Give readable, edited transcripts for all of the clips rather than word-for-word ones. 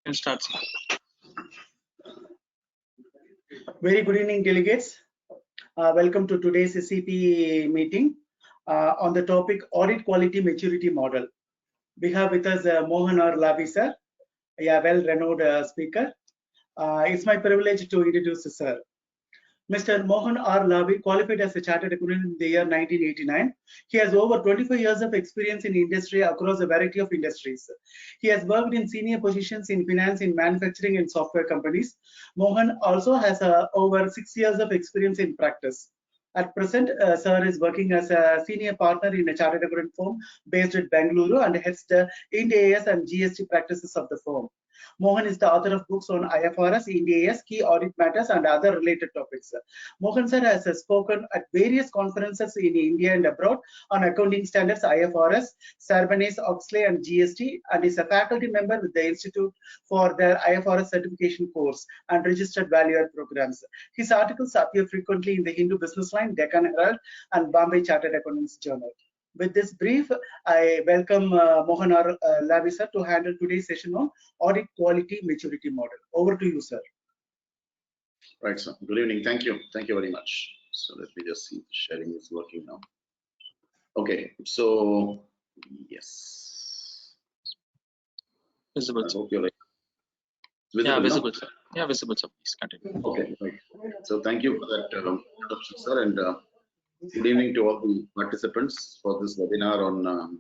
Can start. Very good evening, delegates. Welcome to today's CP meeting on the topic Audit Quality Maturity Model. We have with us Mohan or Lavi, sir, a well-renowned speaker. It's my privilege to introduce sir. Mr. Mohan R. Lavi qualified as a chartered accountant in the year 1989. He has over 25 years of experience in industry across a variety of industries. He has worked in senior positions in finance, in manufacturing and software companies. Mohan also has over 6 years of experience in practice. At present, sir is working as a senior partner in a chartered accountant firm based at Bengaluru and heads the Ind AS and GST practices of the firm. Mohan is the author of books on IFRS, Ind AS, key audit matters, and other related topics. Mohan sir has spoken at various conferences in India and abroad on accounting standards, IFRS, Sarbanes-Oxley, and GST, and is a faculty member with the Institute for their IFRS certification course and registered valuer programs. His articles appear frequently in the Hindu Business Line, Deccan Herald, and Bombay Chartered Accountants Journal. With this brief, I welcome Mohan R. Lavi sir to handle today's session on Audit Quality Maturity Model. Over to you, sir. Right, sir. Good evening. Thank you. Thank you very much. So let me just see if sharing is working now. Okay. So yes. Visible. I hope you're like Visible, yeah, visible, now? Sir. Yeah, visible, sir. Please continue. Okay. Right. So thank you for that introduction, sir, and good evening to all the participants for this webinar on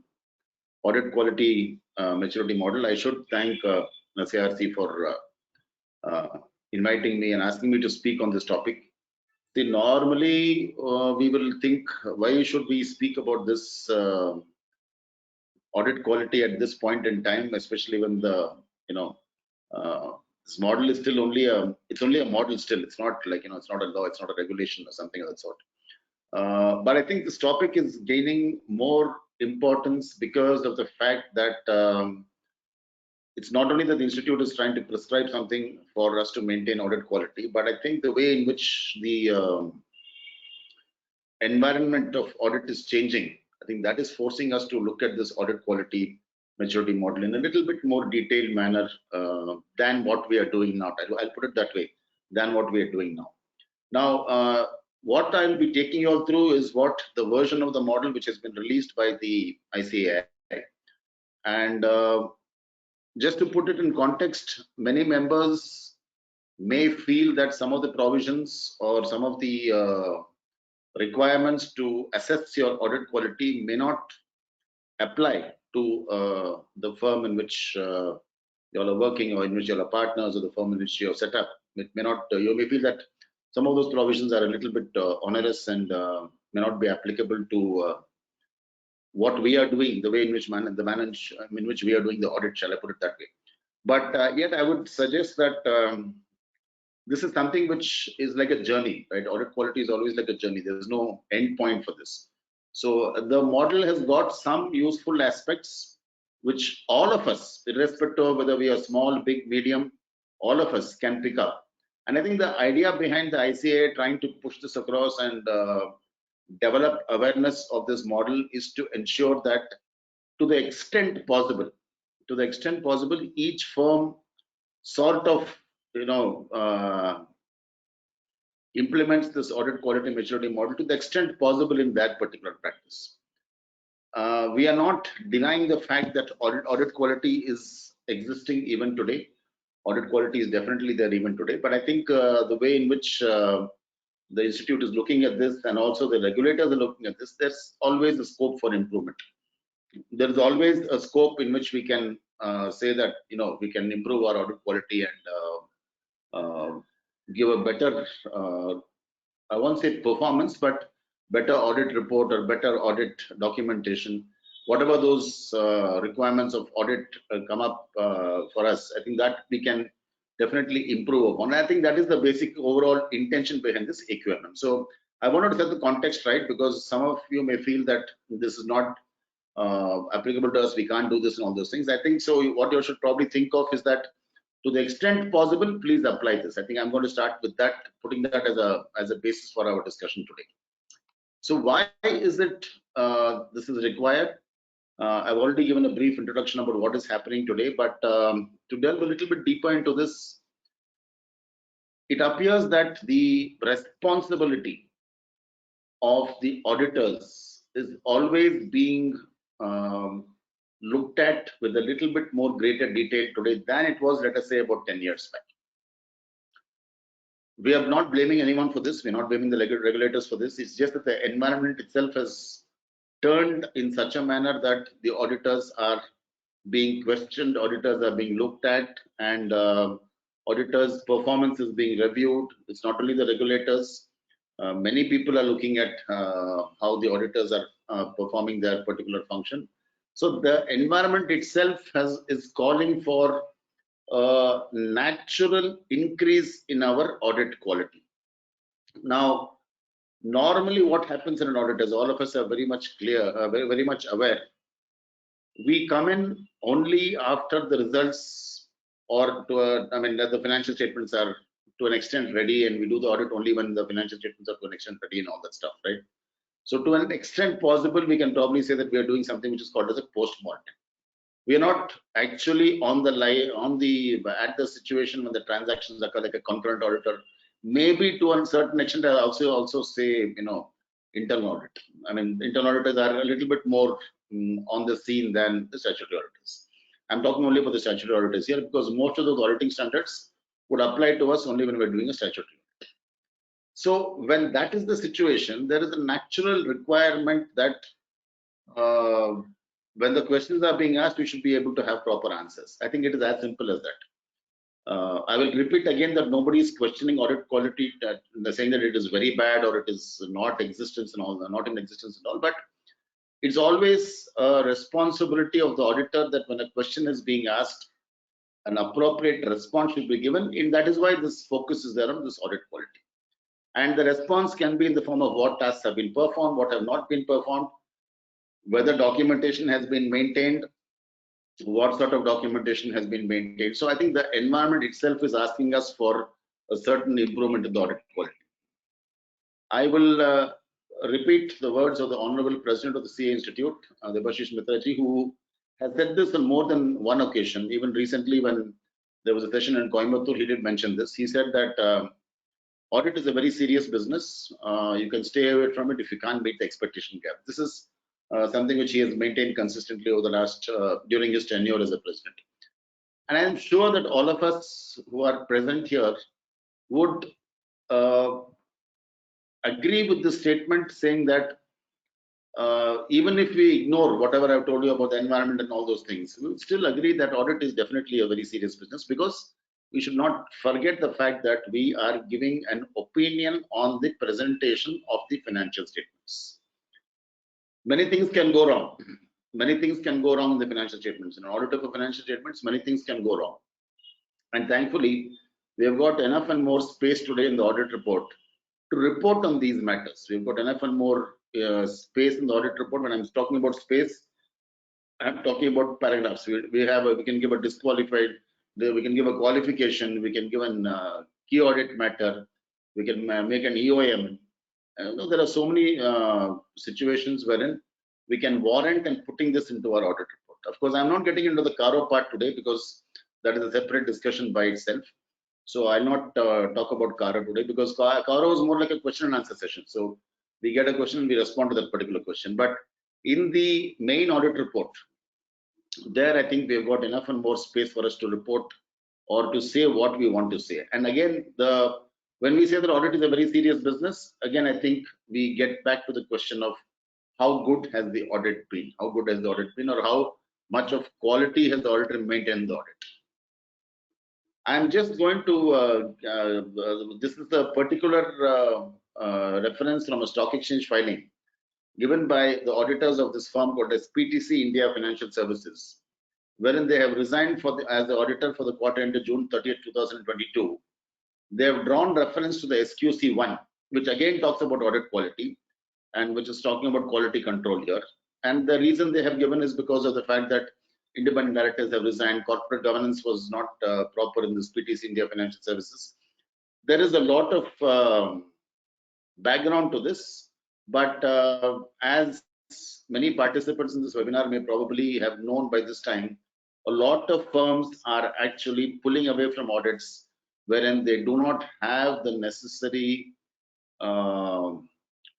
Audit Quality Maturity Model. I should thank SIRC for inviting me and asking me to speak on this topic. See, normally we will think, why should we speak about this audit quality at this point in time, especially when the this model is still only it's only a model still. It's not like it's not a law, it's not a regulation or something of that sort. But I think this topic is gaining more importance because of the fact that it's not only that the institute is trying to prescribe something for us to maintain audit quality, but I think the way in which the environment of audit is changing, I think that is forcing us to look at this audit quality maturity model in a little bit more detailed manner than what we are doing now. I'll put it that way, than what we are doing now. Now, what I'll be taking you all through is what the version of the model which has been released by the ICAI. And just to put it in context, many members may feel that some of the provisions or some of the requirements to assess your audit quality may not apply to the firm in which you all are working or in which you all are partners or the firm in which you have set up. It may not, you may feel that some of those provisions are a little bit onerous and may not be applicable to what we are doing, the way in which in which we are doing the audit, shall I put it that way. But yet I would suggest that this is something which is like a journey, right? Audit quality is always like a journey. There is no end point for this. So the model has got some useful aspects which all of us, irrespective of whether we are small, big, medium, all of us can pick up. And I think the idea behind the ICAI trying to push this across and develop awareness of this model is to ensure that to the extent possible, each firm sort of implements this audit quality maturity model to the extent possible in that particular practice. We are not denying the fact that audit quality is existing even today. Audit quality is definitely there even today, but I think the way in which the institute is looking at this and also the regulators are looking at this, there's always a scope for improvement. There is always a scope in which we can say that we can improve our audit quality and give a better, I won't say performance, but better audit report or better audit documentation. Whatever those requirements of audit come up for us, I think that we can definitely improve upon. I think that is the basic overall intention behind this AQMM. So I wanted to set the context right, because some of you may feel that this is not applicable to us, we can't do this and all those things. I think so what you should probably think of is that to the extent possible, please apply this. I think I'm going to start with that, putting that as a basis for our discussion today. So why is it this is required? I've already given a brief introduction about what is happening today, but to delve a little bit deeper into this, it appears that the responsibility of the auditors is always being looked at with a little bit more greater detail today than it was, let us say, about 10 years back. We are not blaming anyone for this. We're not blaming the regulators for this. It's just that the environment itself has turned in such a manner that the auditors are being questioned, auditors are being looked at, and auditors' performance is being reviewed. It's not only the regulators. Many people are looking at how the auditors are performing their particular function. So the environment itself is calling for a natural increase in our audit quality. Now, normally what happens in an audit, as all of us are very much clear, very much aware, we come in only after the results or the financial statements are to an extent ready, and we do the audit only when the financial statements are to an extent ready and all that stuff, right? So to an extent possible, we can probably say that we are doing something which is called as a post-mortem. We are not actually at the situation when the transactions occur like a concurrent auditor. Maybe to a certain extent, I also say, internal audit. I mean, internal auditors are a little bit more on the scene than the statutory auditors. I'm talking only about the statutory auditors here because most of those auditing standards would apply to us only when we're doing a statutory audit. So when that is the situation, there is a natural requirement that when the questions are being asked, we should be able to have proper answers. I think it is as simple as that. I will repeat again that nobody is questioning audit quality, saying that it is very bad or it is not in existence and all. But it's always a responsibility of the auditor that when a question is being asked, an appropriate response should be given. And that is why this focus is there on this audit quality. And the response can be in the form of what tasks have been performed, what have not been performed, whether documentation has been maintained, what sort of documentation has been maintained. So I think the environment itself is asking us for a certain improvement in the audit quality. I will repeat the words of the Honorable President of the CA Institute, Debashish Mitraji, who has said this on more than one occasion. Even recently when there was a session in Coimbatore, he did mention this. He said that audit is a very serious business. You can stay away from it if you can't meet the expectation gap. This is something which he has maintained consistently over the last during his tenure as a president. And I am sure that all of us who are present here would agree with this statement, saying that even if we ignore whatever I've told you about the environment and all those things, we would still agree that audit is definitely a very serious business, because we should not forget the fact that we are giving an opinion on the presentation of the financial statements. Many things can go wrong. Many things can go wrong in the financial statements. In an audit of financial statements, many things can go wrong. And thankfully, we have got enough and more space today in the audit report to report on these matters. We've got enough and more space in the audit report. When I'm talking about space, I'm talking about paragraphs. We can give a disqualified, we can give a qualification, we can give a key audit matter, we can make an EOM. There are so many situations wherein we can warrant and putting this into our audit report. Of course, I'm not getting into the CARO part today because that is a separate discussion by itself. So I'll not talk about CARO today, because CARO is more like a question and answer session. So we get a question and we respond to that particular question. But in the main audit report, there I think we've got enough and more space for us to report or to say what we want to say. And again, when we say that audit is a very serious business, again, I think we get back to the question of how good has the audit been? How good has the audit been, or how much of quality has the auditor maintained the audit? I'm just going to, this is a particular reference from a stock exchange filing given by the auditors of this firm called as PTC India Financial Services, wherein they have resigned as the auditor for the quarter ended June 30th, 2022. They have drawn reference to the SQC1, which again talks about audit quality and which is talking about quality control here. And the reason they have given is because of the fact that independent directors have resigned, corporate governance was not proper in this PTC India Financial Services. There is a lot of background to this, but as many participants in this webinar may probably have known by this time, a lot of firms are actually pulling away from audits wherein they do not have the necessary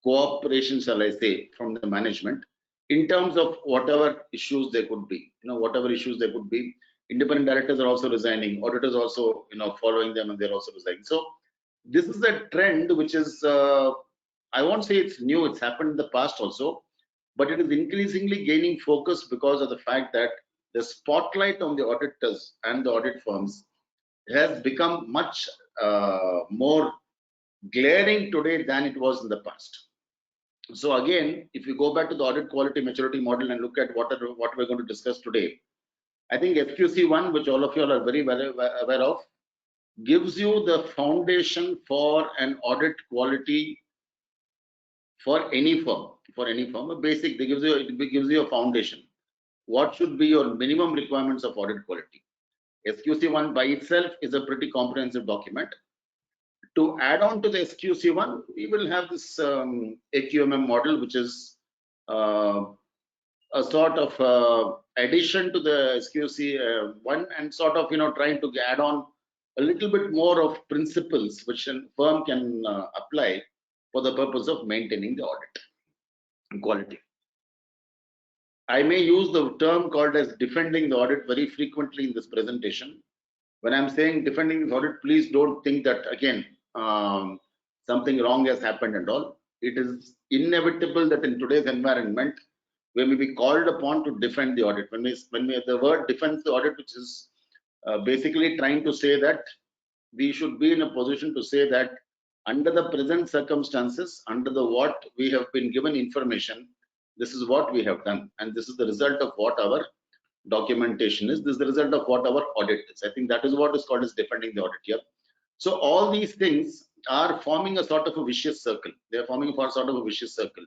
cooperation, shall I say, from the management in terms of whatever issues there could be. Whatever issues there could be, independent directors are also resigning, auditors also, following them, and they're also resigning. So this is a trend which is, I won't say it's new, it's happened in the past also, but it is increasingly gaining focus because of the fact that the spotlight on the auditors and the audit firms has become much more glaring today than it was in the past. So again, if you go back to the audit quality maturity model and look at what we're going to discuss today, I think SQC1, which all of you are very well aware of, gives you the foundation for an audit quality for any firm. A basic, it gives you a foundation. What should be your minimum requirements of audit quality? SQC1 by itself is a pretty comprehensive document. To add on to the SQC1, we will have this AQMM model, which is a sort of addition to the SQC1 and sort of trying to add on a little bit more of principles which a firm can apply for the purpose of maintaining the audit quality. I may use the term called as defending the audit very frequently in this presentation. When I'm saying defending the audit, please don't think that again something wrong has happened and all. It is inevitable that in today's environment we may be called upon to defend the audit. When the word defends the audit, which is basically trying to say that we should be in a position to say that under the present circumstances, under the what we have been given information, this is what we have done, and this is the result of what our documentation is. This is the result of what our audit is. I think that is what is called as defending the audit here. So all these things are forming a sort of a vicious circle. They are forming a sort of a vicious circle.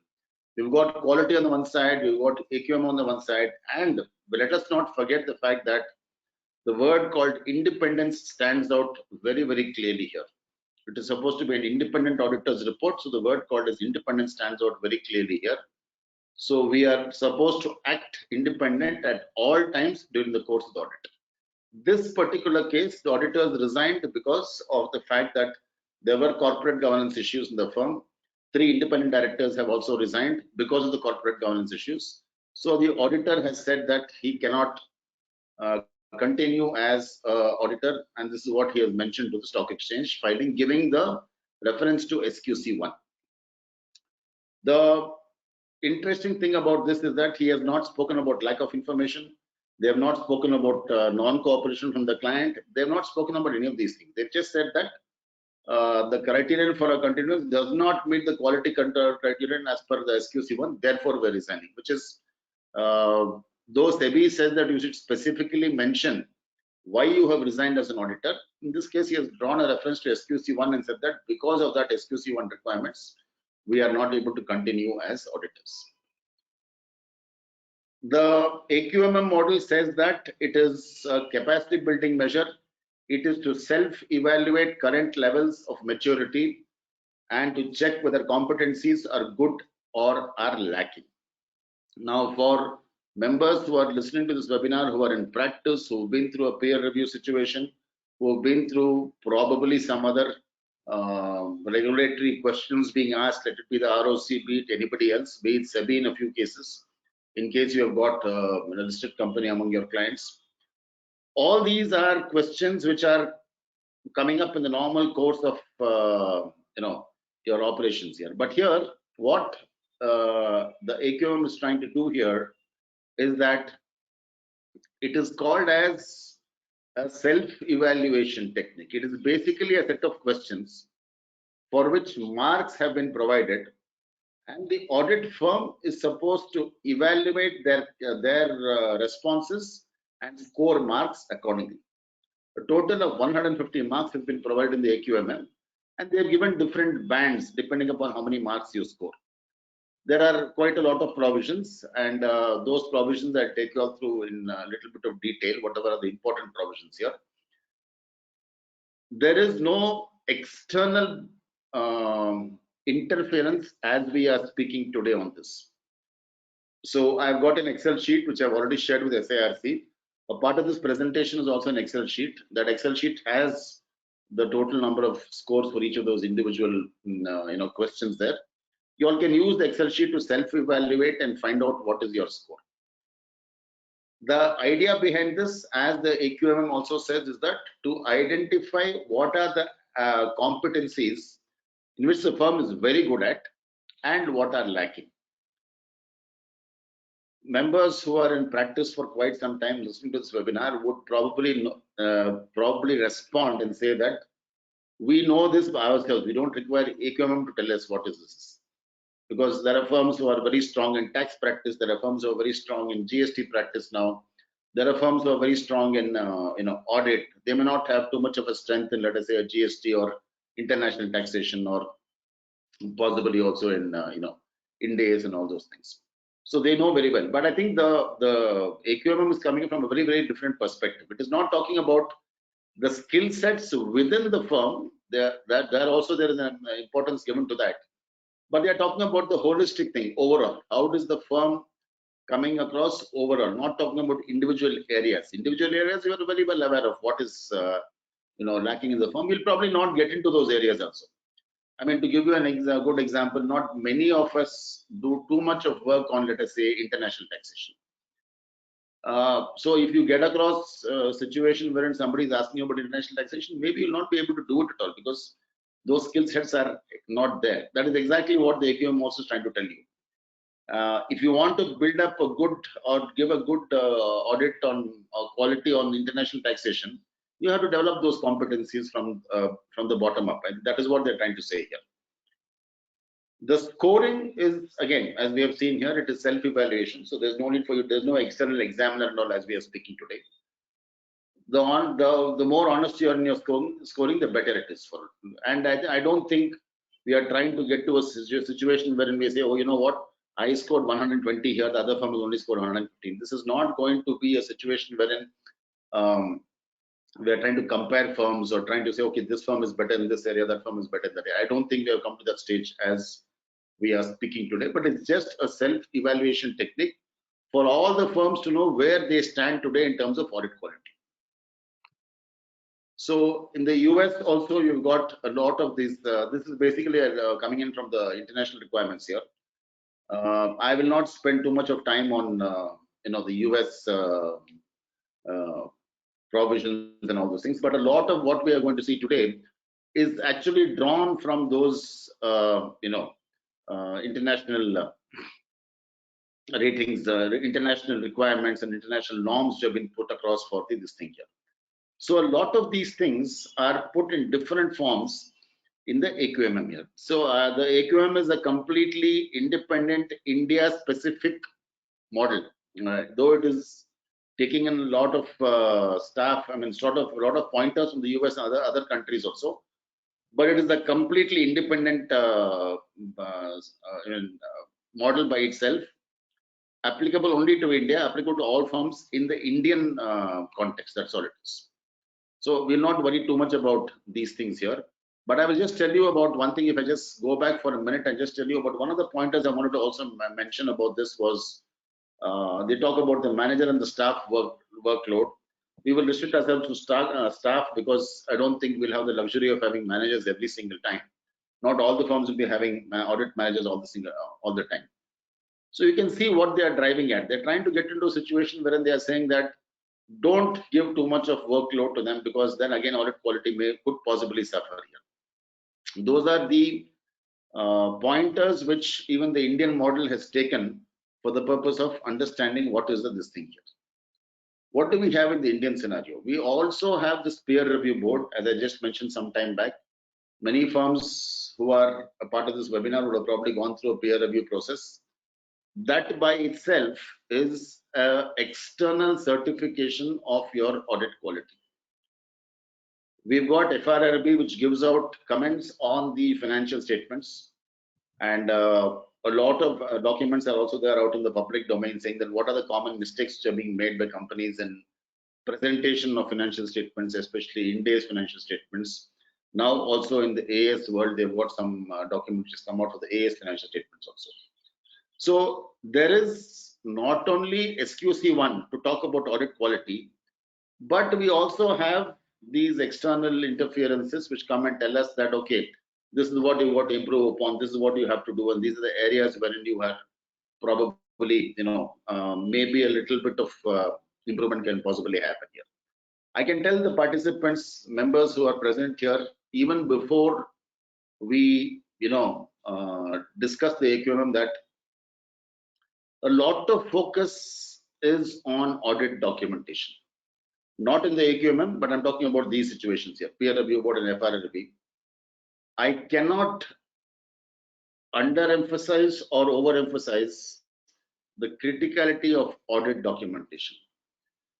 We've got quality on the one side, we've got AQM on the one side, and let us not forget the fact that the word called independence stands out very, very clearly here. It is supposed to be an independent auditor's report, so the word called as independent stands out very clearly here. So we are supposed to act independent at all times during the course of the audit. This particular case, the auditors resigned because of the fact that there were corporate governance issues in the firm. 3 independent directors have also resigned because of the corporate governance issues. So the auditor has said that he cannot continue as auditor, and this is what he has mentioned to the stock exchange filing, giving the reference to SQC1. The interesting thing about this is that he has not spoken about lack of information. They have not spoken about non-cooperation from the client. They have not spoken about any of these things. They've just said that the criterion for a continuance does not meet the quality control criterion as per the SQC1, therefore we're resigning, which is, though SEBI says that you should specifically mention why you have resigned as an auditor. In this case, he has drawn a reference to SQC1 and said that because of that SQC1 requirements, we are not able to continue as auditors. The AQMM model says that it is a capacity building measure. It is to self-evaluate current levels of maturity and to check whether competencies are good or are lacking. Now, for members who are listening to this webinar, who are in practice, who have been through a peer review situation, who have been through probably some other regulatory questions being asked, let it be the ROC, be it anybody else, be it SEBI in a few cases, in case you have got a listed company among your clients. All these are questions which are coming up in the normal course of your operations here. But here, what the AQM is trying to do here is that it is called as a self-evaluation technique. It is basically a set of questions for which marks have been provided, and the audit firm is supposed to evaluate their responses and score marks accordingly. A total of 150 marks has been provided in the AQMM, and they are given different bands depending upon how many marks you score. There are quite a lot of provisions, and those provisions I take you all through in a little bit of detail, whatever are the important provisions here. There is no external interference as we are speaking today on this. So I've got an Excel sheet which I've already shared with SIRC. A part of this presentation is also an Excel sheet. That Excel sheet has the total number of scores for each of those individual questions there. You all can use the Excel sheet to self-evaluate and find out what is your score. The idea behind this, as the AQMM also says, is that to identify what are the competencies in which the firm is very good at and what are lacking. Members who are in practice for quite some time listening to this webinar would probably respond and say that we know this by ourselves. We don't require AQMM to tell us what is this. Because there are firms who are very strong in tax practice. There are firms who are very strong in GST practice now. There are firms who are very strong in audit. They may not have too much of a strength in, let us say, a GST or international taxation, or possibly also in Ind AS and all those things. So they know very well. But I think the AQMM is coming from a very, very different perspective. It is not talking about the skill sets within the firm. There is an importance given to that. But they are talking about the holistic thing overall. How does the firm coming across overall? Not talking about individual areas. Individual areas, you are very well aware of what is lacking in the firm. We'll probably not get into those areas also. I mean, to give you a good example, not many of us do too much of work on, let us say, international taxation. So if you get across a situation wherein somebody is asking you about international taxation, maybe you'll not be able to do it at all because those skill sets are not there. That is exactly what the AQM also is trying to tell you. If you want to build up a good or give a good audit on quality on international taxation, you have to develop those competencies from the bottom up, and that is what they're trying to say here. The scoring is, again, as we have seen here, it is self-evaluation. So there's no need for you. There's no external examiner and all as we are speaking today. The more honest you are in your scoring, the better it is for. And I don't think we are trying to get to a situation wherein we say, oh, you know what, I scored 120 here, the other firm has only scored 115. This is not going to be a situation wherein we are trying to compare firms or trying to say, okay, this firm is better in this area, that firm is better in that area. I don't think we have come to that stage as we are speaking today, but it's just a self-evaluation technique for all the firms to know where they stand today in terms of audit quality. So in the US also, you've got a lot of these. This is basically coming in from the international requirements here. I will not spend too much of time on the US provisions and all those things, but a lot of what we are going to see today is actually drawn from those international ratings, international requirements and international norms which have been put across for this thing here. So a lot of these things are put in different forms in the AQMM here. So the AQMM is a completely independent India-specific model, though it is taking in a lot of staff. I mean, a lot of pointers from the US and other countries also. But it is a completely independent model by itself, applicable only to India, applicable to all firms in the Indian context. That's all it is. So we'll not worry too much about these things here. But I will just tell you about one thing. If I just go back for a minute and just tell you about one of the pointers I wanted to also mention about this was they talk about the manager and the staff workload. We will restrict ourselves to staff because I don't think we'll have the luxury of having managers every single time. Not all the firms will be having audit managers all the time. So you can see what they are driving at. They're trying to get into a situation wherein they are saying that don't give too much of workload to them, because then again audit quality could possibly suffer here. Those are the pointers which even the Indian model has taken for the purpose of understanding what is this thing here. What do we have in the Indian scenario? We also have this peer review board, as I just mentioned some time back. Many firms who are a part of this webinar would have probably gone through a peer review process. That by itself is an external certification of your audit quality. We've got FRRB, which gives out comments on the financial statements, and a lot of documents are also there out in the public domain saying that what are the common mistakes which are being made by companies in presentation of financial statements, especially Ind AS financial statements. Now also in the AS world, they've got some documents which has come out of the AS financial statements also. So there is not only SQC1 to talk about audit quality, but we also have these external interferences which come and tell us that, okay, this is what you want to improve upon, this is what you have to do, and these are the areas wherein you have probably, maybe a little bit of improvement can possibly happen here. I can tell the participants, members who are present here, even before we, discuss the AQMM, that a lot of focus is on audit documentation. Not in the AQMM, but I'm talking about these situations here, peer review board and FRRB. I cannot underemphasize or overemphasize the criticality of audit documentation.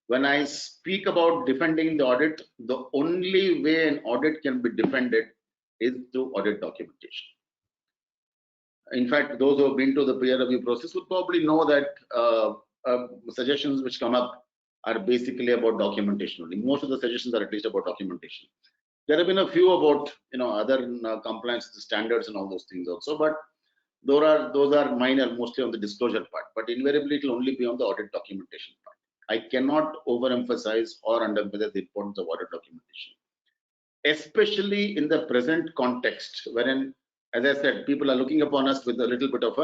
When I speak about defending the audit, the only way an audit can be defended is through audit documentation. In fact, those who have been to the peer review process would probably know that suggestions which come up are basically about documentation only. Most of the suggestions are at least about documentation. There have been a few about other compliance standards and all those things also, but those are minor, mostly on the disclosure part. But invariably, it will only be on the audit documentation part. I cannot overemphasize or underemphasize the importance of audit documentation, especially in the present context, wherein, as I said, people are looking upon us with a little bit of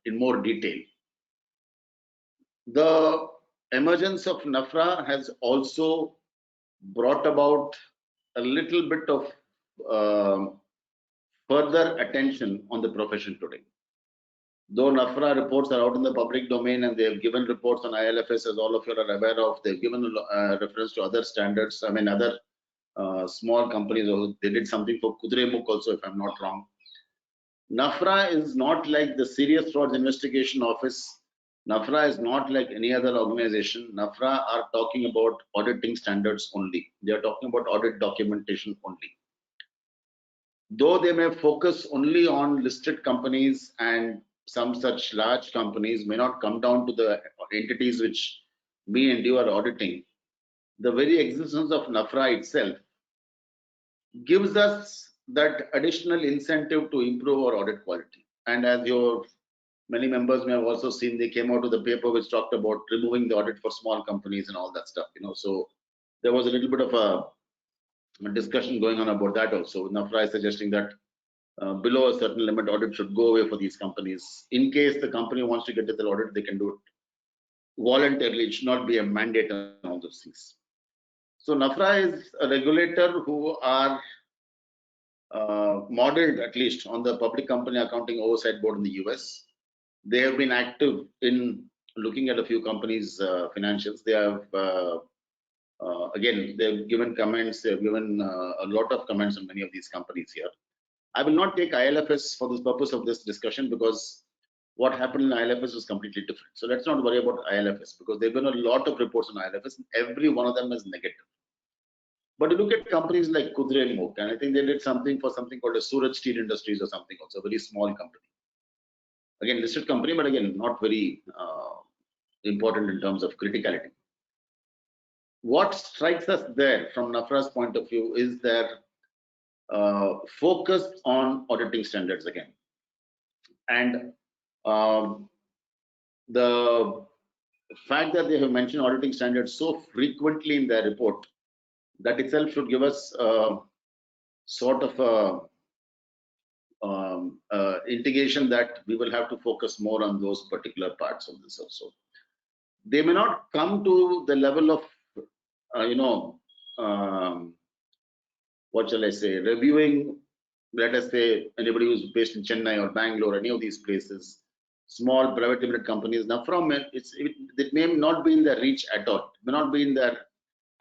in more detail. The emergence of NAFRA has also brought about a little bit of further attention on the profession today. Though NAFRA reports are out in the public domain and they have given reports on ILFS, as all of you are aware of, they've given reference to other standards, other small companies. They did something for Kudremukh also, if I'm not wrong. NAFRA is not like the Serious Frauds Investigation Office. NAFRA is not like any other organization. NAFRA are talking about auditing standards only. They are talking about audit documentation only. Though they may focus only on listed companies, and some such large companies may not come down to the entities which me and you are auditing, the very existence of NAFRA itself gives us that additional incentive to improve our audit quality. And as your many members may have also seen, they came out with a paper which talked about removing the audit for small companies and all that stuff. So there was a little bit of a discussion going on about that also. NAFRA is suggesting that below a certain limit, audit should go away for these companies. In case the company wants to get to the audit, they can do it voluntarily. It should not be a mandate and all those things. So NAFRA is a regulator who are modeled at least on the Public Company Accounting Oversight Board in the US. They have been active in looking at a few companies' financials. They have again, they've given comments. They've given a lot of comments on many of these companies here. I will not take ILFS for the purpose of this discussion, because what happened in ILFS was completely different. So let's not worry about ILFS, because there have been a lot of reports on ILFS and every one of them is negative. But you look at companies like Kudremukh, and I think they did something for something called a Surat Steel Industries or something, also a very small company. Again, listed company, but again, not very important in terms of criticality. What strikes us there from NAFRA's point of view is their focus on auditing standards again. And the fact that they have mentioned auditing standards so frequently in their report, that itself should give us sort of indication that we will have to focus more on those particular parts of this also. They may not come to the level of what shall I say, reviewing, let us say, anybody who's based in Chennai or Bangalore, any of these places, small private limited companies. Now, it may not be in their reach at all. It may not be in their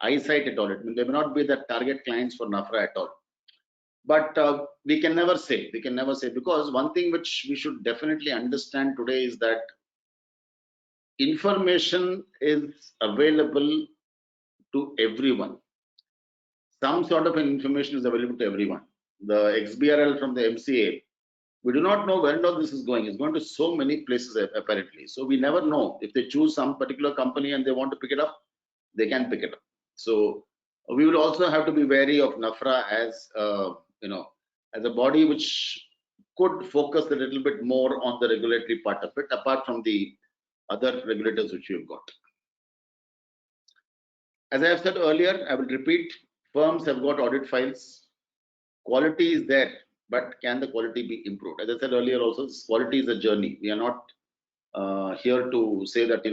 eyesight at all. They may not be the target clients for NAFRA at all. But we can never say. We can never say, because one thing which we should definitely understand today is that information is available to everyone. Some sort of information is available to everyone. The XBRL from the MCA, we do not know where all this is going. It's going to so many places apparently. So we never know. If they choose some particular company and they want to pick it up, they can pick it up. So we will also have to be wary of NAFRA as as a body which could focus a little bit more on the regulatory part of it, apart from the other regulators which you've got. As I have said earlier, I will repeat, firms have got audit files. Quality is there, but can the quality be improved? As I said earlier also, quality is a journey. We are not here to say that,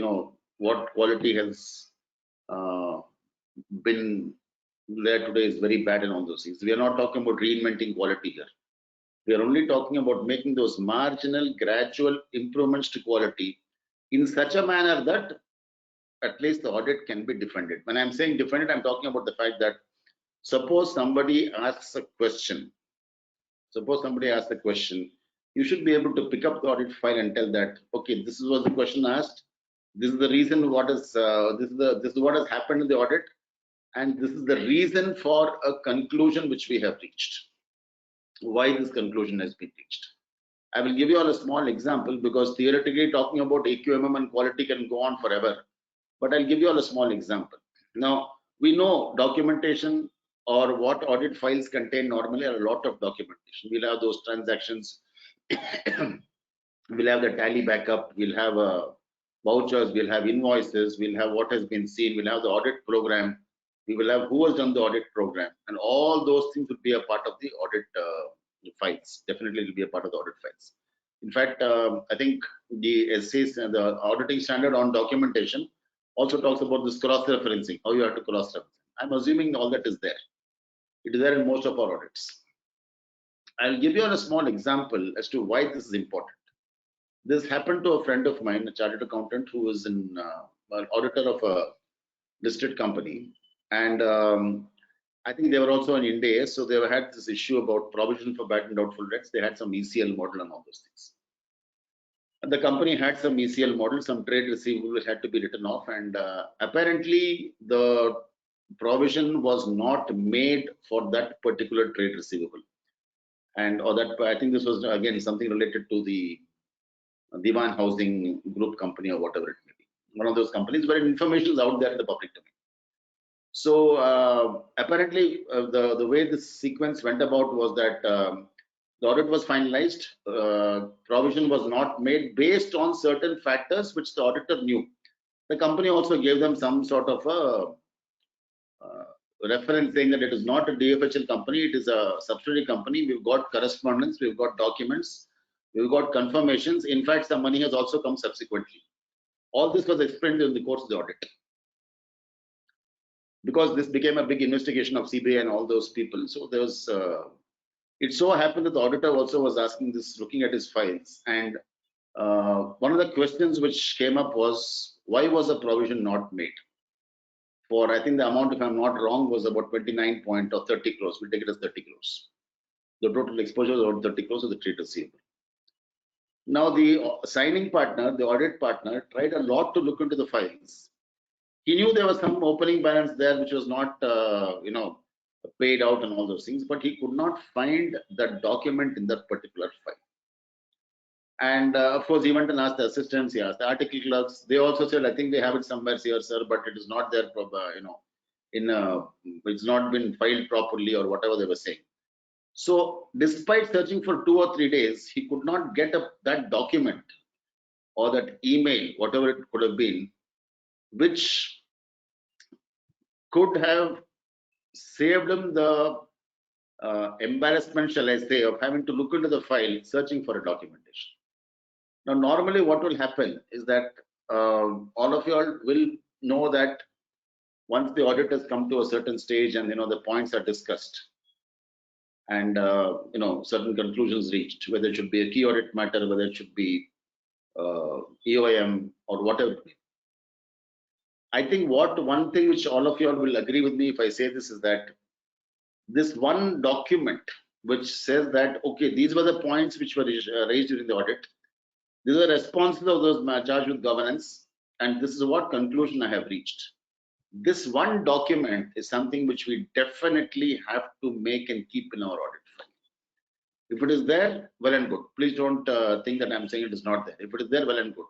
what quality has been there today is very bad and all those things. We are not talking about reinventing quality here. We are only talking about making those marginal, gradual improvements to quality in such a manner that at least the audit can be defended. When I'm saying defended, I'm talking about the fact that suppose somebody asks a question. You should be able to pick up the audit file and tell that, okay, this was the question asked. This is the reason what is this is what has happened in the audit, and this is the reason for a conclusion which we have reached. Why this conclusion has been reached. I will give you all a small example, because theoretically talking about AQMM and quality can go on forever. But I'll give you all a small example. Now, we know documentation or what audit files contain normally are a lot of documentation. We'll have those transactions, we'll have the tally backup, we'll have vouchers, we'll have invoices, we'll have what has been seen, we'll have the audit program, we will have who has done the audit program, and all those things will be a part of the audit files. Definitely, it will be a part of the audit files. In fact, I think the SAs, the auditing standard on documentation, also talks about this cross-referencing, how you have to cross-reference. I'm assuming all that is there. It is there in most of our audits. I'll give you a small example as to why this is important. This happened to a friend of mine, a chartered accountant who is an auditor of a listed company. And I think they were also in India, so they had this issue about provision for bad and doubtful debts. They had some ECL model and all those things. And the company had some ECL model, some trade receivable which had to be written off, and apparently the provision was not made for that particular trade receivable. And or that, I think this was again something related to the Divan Housing Group company or whatever it may be. One of those companies where information is out there in the public domain. So apparently the way this sequence went about was that the audit was finalized, provision was not made based on certain factors which the auditor knew. The company also gave them some sort of a reference saying that it is not a DFHL company, it is a subsidiary company. We've got correspondence, we've got documents, we've got confirmations. In fact, some money has also come subsequently. All this was explained in the course of the audit. Because this became a big investigation of CBI and all those people. So there was, it so happened that the auditor also was asking this, looking at his files. And one of the questions which came up was, why was a provision not made? For, I think the amount, if I'm not wrong, was about 29 point or 30 crores. We'll take it as 30 crores. The total exposure was about 30 crores of the trade receivable. Now the signing partner, the audit partner, tried a lot to look into the files. He knew there was some opening balance there which was not, paid out and all those things, but he could not find that document in that particular file. And of course, he went and asked the assistants, he asked the article clerks. They also said, I think they have it somewhere here, sir, but it is not there, it's not been filed properly or whatever they were saying. So despite searching for 2 or 3 days, he could not get that document or that email, whatever it could have been, which could have saved him the embarrassment, shall I say, of having to look into the file searching for a documentation. Now, normally what will happen is that all of you all will know that once the audit has come to a certain stage and the points are discussed and certain conclusions reached, whether it should be a key audit matter, whether it should be EOM or whatever. I think one thing which all of you all will agree with me if I say this is that this one document which says that, okay, these were the points which were raised during the audit. These are responses of those charged with governance, and this is what conclusion I have reached. This one document is something which we definitely have to make and keep in our audit file. If it is there, well and good. Please don't think that I'm saying it is not there. If it is there, well and good.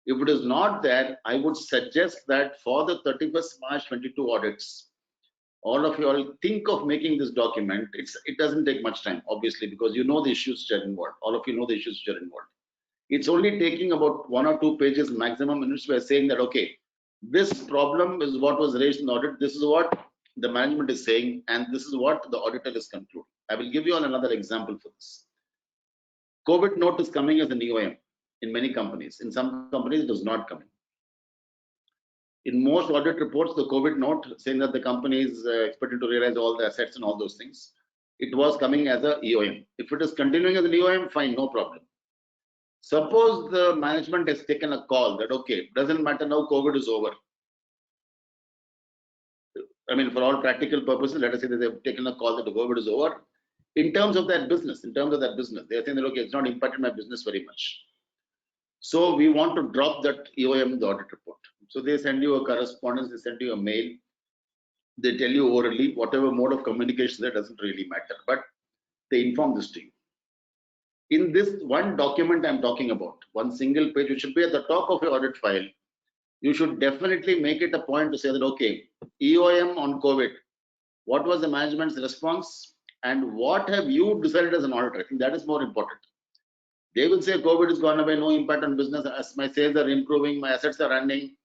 If it is not there, I would suggest that for the 31st March 22 audits, all of you all think of making this document. It doesn't take much time, obviously, because you know the issues which are involved. All of you know the issues which are involved. It's only taking about 1 or 2 pages maximum in which we are saying that, okay, this problem is what was raised in the audit. This is what the management is saying, and this is what the auditor is concluding. I will give you another example for this. COVID note is coming as an EOM in many companies. In some companies, it is not coming. In most audit reports, the COVID note saying that the company is expected to realize all the assets and all those things, it was coming as a EOM. If it is continuing as an EOM, fine, no problem. Suppose the management has taken a call that, okay, doesn't matter now, COVID is over. I mean, for all practical purposes, let us say that they've taken a call that the COVID is over. In terms of that business, they're saying that, okay, it's not impacted my business very much. So we want to drop that EOM in the audit report. So they send you a correspondence, they send you a mail, they tell you orally, whatever mode of communication there doesn't really matter, but they inform this to you. In this one document I'm talking about, one single page, which should be at the top of your audit file, you should definitely make it a point to say that, okay, EOM on COVID, what was the management's response and what have you decided as an auditor? I think that is more important. They will say COVID has gone away, no impact on business, as my sales are improving, my assets are running.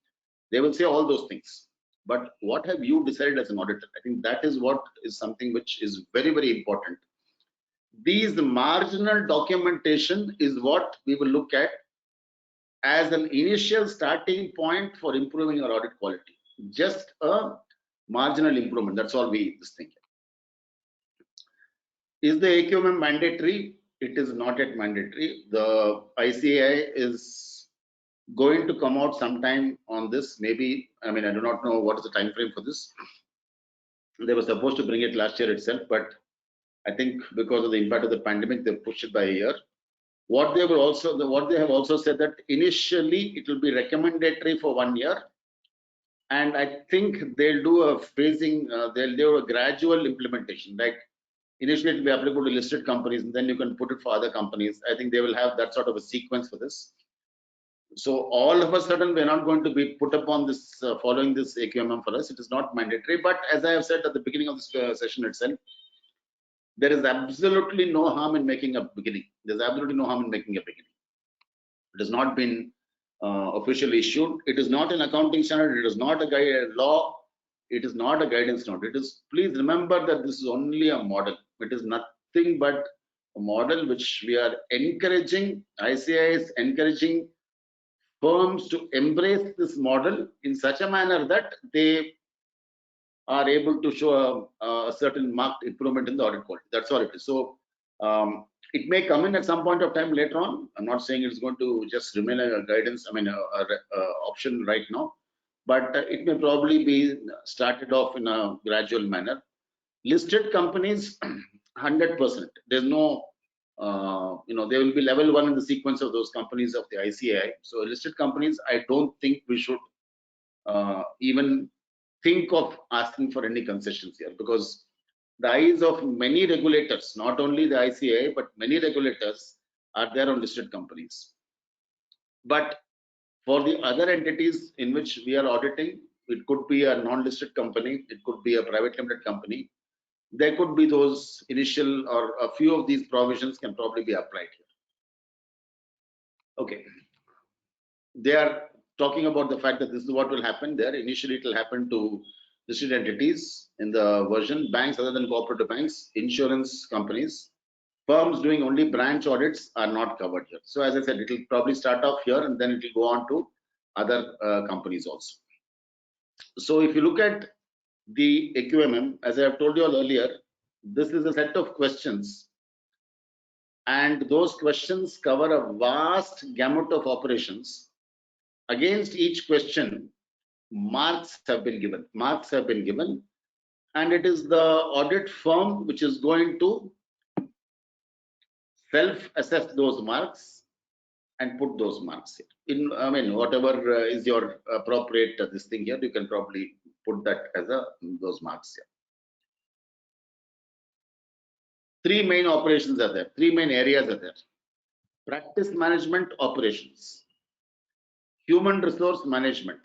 They will say all those things. But what have you decided as an auditor? I think that is what is something which is very, very important. These marginal documentation is what we will look at as an initial starting point for improving our audit quality. Just a marginal improvement. That's all we think. Is the AQMM mandatory? It is not yet mandatory. The ICAI is going to come out sometime on this. Maybe, I mean, I do not know what is the time frame for this. They were supposed to bring it last year itself, but I think because of the impact of the pandemic, they pushed it by a year. What they have also said that initially it will be recommendatory for 1 year, and I think they'll do a phasing. They'll do a gradual implementation. Like initially it will be applicable to listed companies, and then you can put it for other companies. I think they will have that sort of a sequence for this. So all of a sudden we're not going to be put upon this following this AQMM for us. It is not mandatory, but as I have said at the beginning of this session itself, there is absolutely no harm in making a beginning. There's absolutely no harm in making a beginning. It has not been officially issued. It is not an accounting standard. It is not a law. It is not a guidance note. It is, please remember that this is only a model. It is nothing but a model which we are encouraging. ICAI is encouraging firms to embrace this model in such a manner that they are able to show a certain marked improvement in the audit quality. That's all it is. So it may come in at some point of time later on. I'm not saying it's going to just remain a guidance, I mean, a option right now, but it may probably be started off in a gradual manner. Listed companies, 100%. There's no, there will be level 1 in the sequence of those companies of the ICAI. So listed companies, I don't think we should even think of asking for any concessions here, because the eyes of many regulators, not only the ICAI, but many regulators are there on listed companies. But for the other entities in which we are auditing, it could be a non-listed company, it could be a private limited company. There could be those initial or a few of these provisions can probably be applied here. Okay. They are talking about the fact that this is what will happen there. Initially, it will happen to listed entities in the version, banks other than cooperative banks, insurance companies, firms doing only branch audits are not covered here. So as I said, it will probably start off here and then it will go on to other companies also. So if you look at the AQMM, as I have told you all earlier, this is a set of questions, and those questions cover a vast gamut of operations. Against each question, marks have been given. And it is the audit firm which is going to self-assess those marks and put those marks here. I mean, whatever is your appropriate this thing here, you can probably put that as those marks here. 3 main operations are there. 3 main areas are there. Practice management operations, human resource management,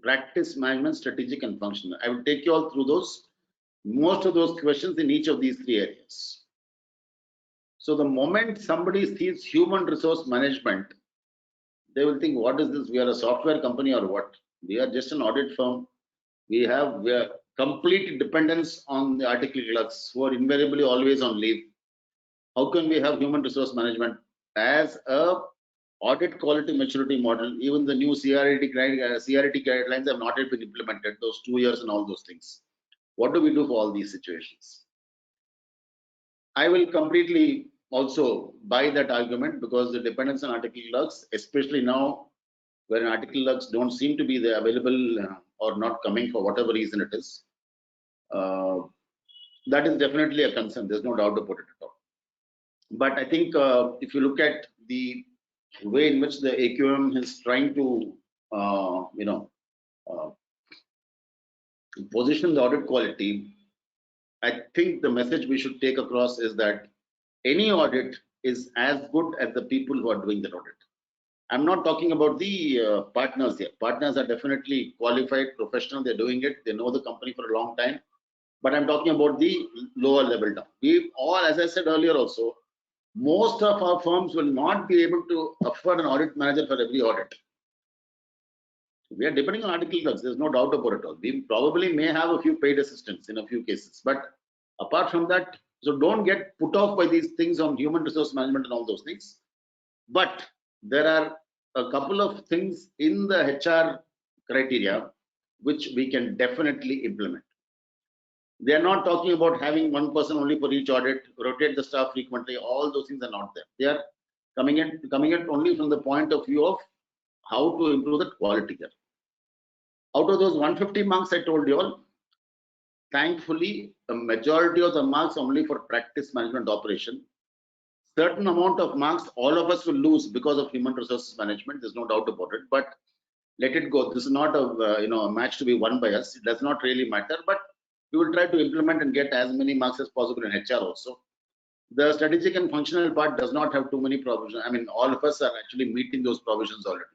practice management, strategic and functional. I will take you all through those, most of those questions in each of these three areas. So the moment somebody sees human resource management, they will think, what is this? We are a software company or what? We are just an audit firm. We are complete dependence on the article clerks who are invariably always on leave. How can we have human resource management as a audit quality maturity model? Even the new CRT guidelines have not yet been implemented, those 2 years and all those things. What do we do for all these situations? I will completely also buy that argument, because the dependence on article clerks, especially now where article clerks don't seem to be there available or not coming for whatever reason it is, that is definitely a concern. There's no doubt about it at all. But I think if you look at the way in which the AQM is trying to position the audit quality, I think the message we should take across is that any audit is as good as the people who are doing that audit. I'm not talking about the partners here. Partners are definitely qualified, professional. They're doing it. They know the company for a long time. But I'm talking about the lower level down. We all, as I said earlier also, most of our firms will not be able to afford an audit manager for every audit. We are depending on article clerks. There's no doubt about it all. We probably may have a few paid assistants in a few cases. But apart from that, so don't get put off by these things on human resource management and all those things. But there are a couple of things in the HR criteria which we can definitely implement. They are not talking about having one person only for each audit, rotate the staff frequently. All those things are not there. They are coming in only from the point of view of how to improve the quality there. Out of those 150 marks I told you all, thankfully, a majority of the marks only for practice management operation. Certain amount of marks all of us will lose because of human resources management. There's no doubt about it. But let it go. This is not a match to be won by us. It does not really matter. But we will try to implement and get as many marks as possible in HR also. The strategic and functional part does not have too many provisions. I mean, all of us are actually meeting those provisions already.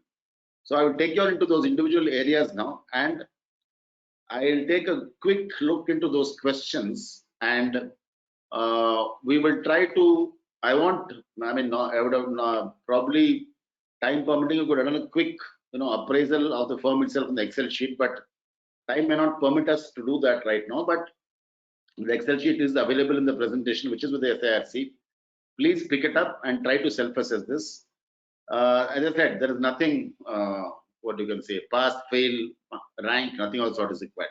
So I will take you all into those individual areas now, and I'll take a quick look into those questions, and we will try to. I would have probably, time permitting, you could have done a quick appraisal of the firm itself in the Excel sheet, but time may not permit us to do that right now. But the Excel sheet is available in the presentation, which is with the SIRC. Please pick it up and try to self-assess this. As I said, there is nothing, what you can say, pass, fail, rank, nothing of the sort is required.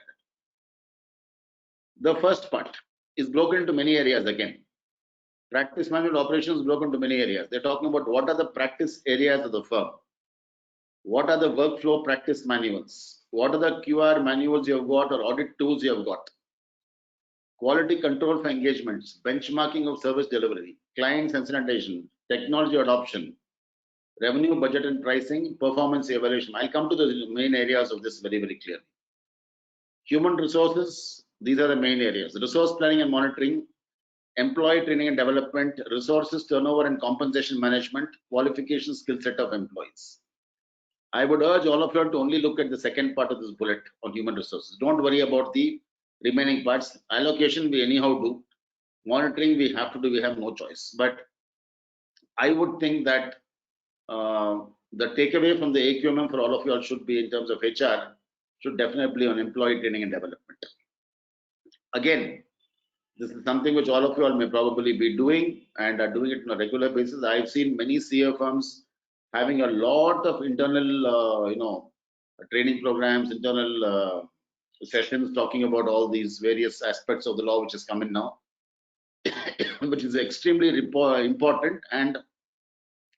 The first part is broken into many areas again. Practice management operations broken into many areas. They're talking about what are the practice areas of the firm. What are the workflow practice manuals? What are the QR manuals you have got or audit tools you have got? Quality control for engagements, benchmarking of service delivery, client sensitization, technology adoption, revenue budget and pricing, performance evaluation. I'll come to the main areas of this very, very clearly. Human resources, these are the main areas. Resource planning and monitoring, employee training and development, resources turnover and compensation management, qualification skill set of employees. I would urge all of you to only look at the second part of this bullet on human resources. Don't worry about the remaining parts. Allocation we anyhow do. Monitoring we have to do, we have no choice. But I would think that the takeaway from the AQMM for all of you all should be, in terms of HR, should definitely be on employee training and development. Again, this is something which all of you all may probably be doing and are doing it on a regular basis. I've seen many CA firms having a lot of internal, training programs, internal sessions talking about all these various aspects of the law which is coming now, which is extremely important. And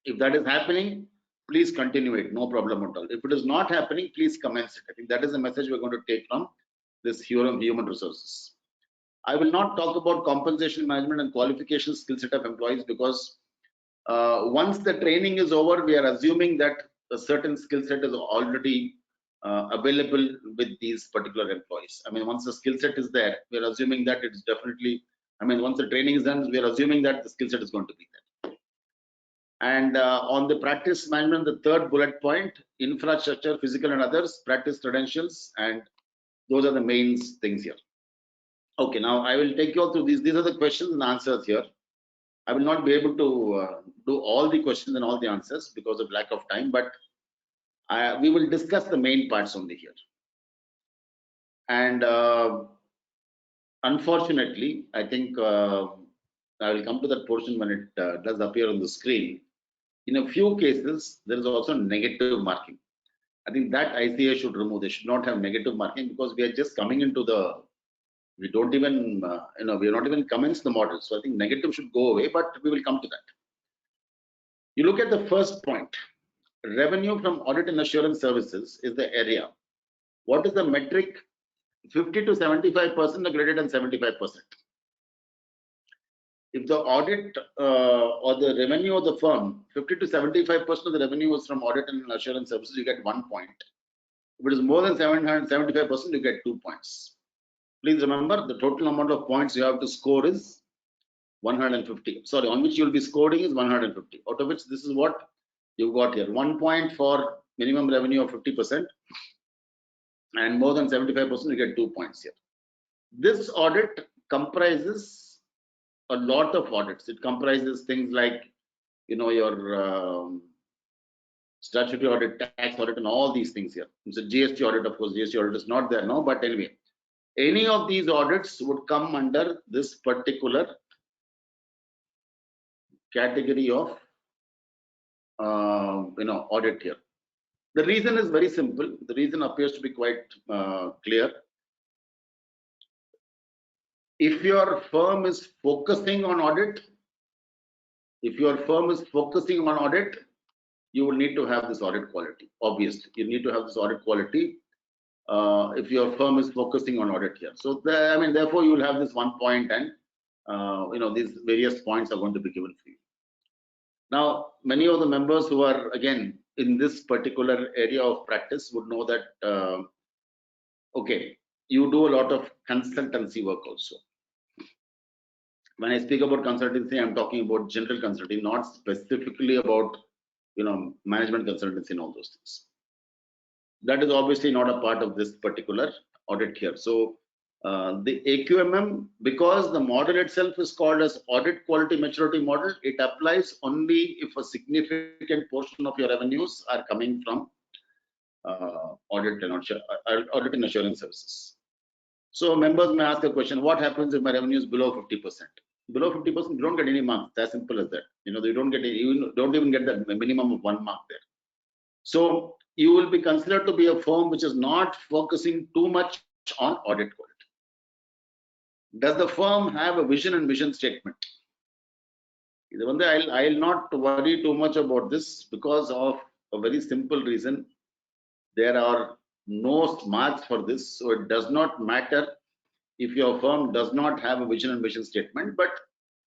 if that is happening, please continue it, no problem at all. If it is not happening, please commence it. I think that is the message we're going to take from this human resources. I will not talk about compensation management and qualification skill set of employees, because once the training is over, we are assuming that a certain skill set is already available with these particular employees. I mean, once the skill set is there, we are assuming that it's definitely, once the training is done, we are assuming that the skill set is going to be there. And on the practice management, the third bullet point, infrastructure, physical and others, practice credentials, and those are the main things here. Okay, now I will take you all through these. These are the questions and answers here. I will not be able to do all the questions and all the answers because of lack of time, but we will discuss the main parts only here. And unfortunately, I think I will come to that portion when it does appear on the screen. In a few cases, there is also negative marking. I think that ICAI should remove. They should not have negative marking because we are just coming into the, we don't even, we are not even commenced the model. So I think negative should go away, but we will come to that. You look at the first point, revenue from audit and assurance services is the area. What is the metric? 50 to 75% or greater than 75%. If the audit or the revenue of the firm, 50 to 75% of the revenue was from audit and assurance services, you get 1 point. If it is more than 775%, you get 2 points. Please remember, the total amount of points you have to score is 150. Sorry, on which you will be scoring is 150. Out of which this is what you got here. 1 point for minimum revenue of 50%, and more than 75%, you get 2 points here. This audit comprises a lot of audits. It comprises things like, your statutory audit, tax audit, and all these things here. It's a GST audit, of course. GST audit is not there now, but anyway, any of these audits would come under this particular category of, audit here. The reason is very simple. The reason appears to be quite clear. If your firm is focusing on audit, you will need to have this audit quality. Obviously, you need to have this audit quality if your firm is focusing on audit here. So, therefore, you will have this 1 point, and these various points are going to be given for you. Now, many of the members who are again in this particular area of practice would know that okay, you do a lot of consultancy work also. When I speak about consultancy, I'm talking about general consulting, not specifically about management consultancy and all those things. That is obviously not a part of this particular audit here. So the AQMM, because the model itself is called as Audit Quality Maturity Model, it applies only if a significant portion of your revenues are coming from audit and assurance services. So members may ask a question: what happens if my revenue is below 50%? Below 50%, you don't get any marks. It's as simple as that. You don't get you don't even get the minimum of 1 mark there. So you will be considered to be a firm which is not focusing too much on audit quality. Does the firm have a vision and mission statement? I'll not worry too much about this because of a very simple reason. There are no marks for this, so it does not matter if your firm does not have a vision and mission statement. But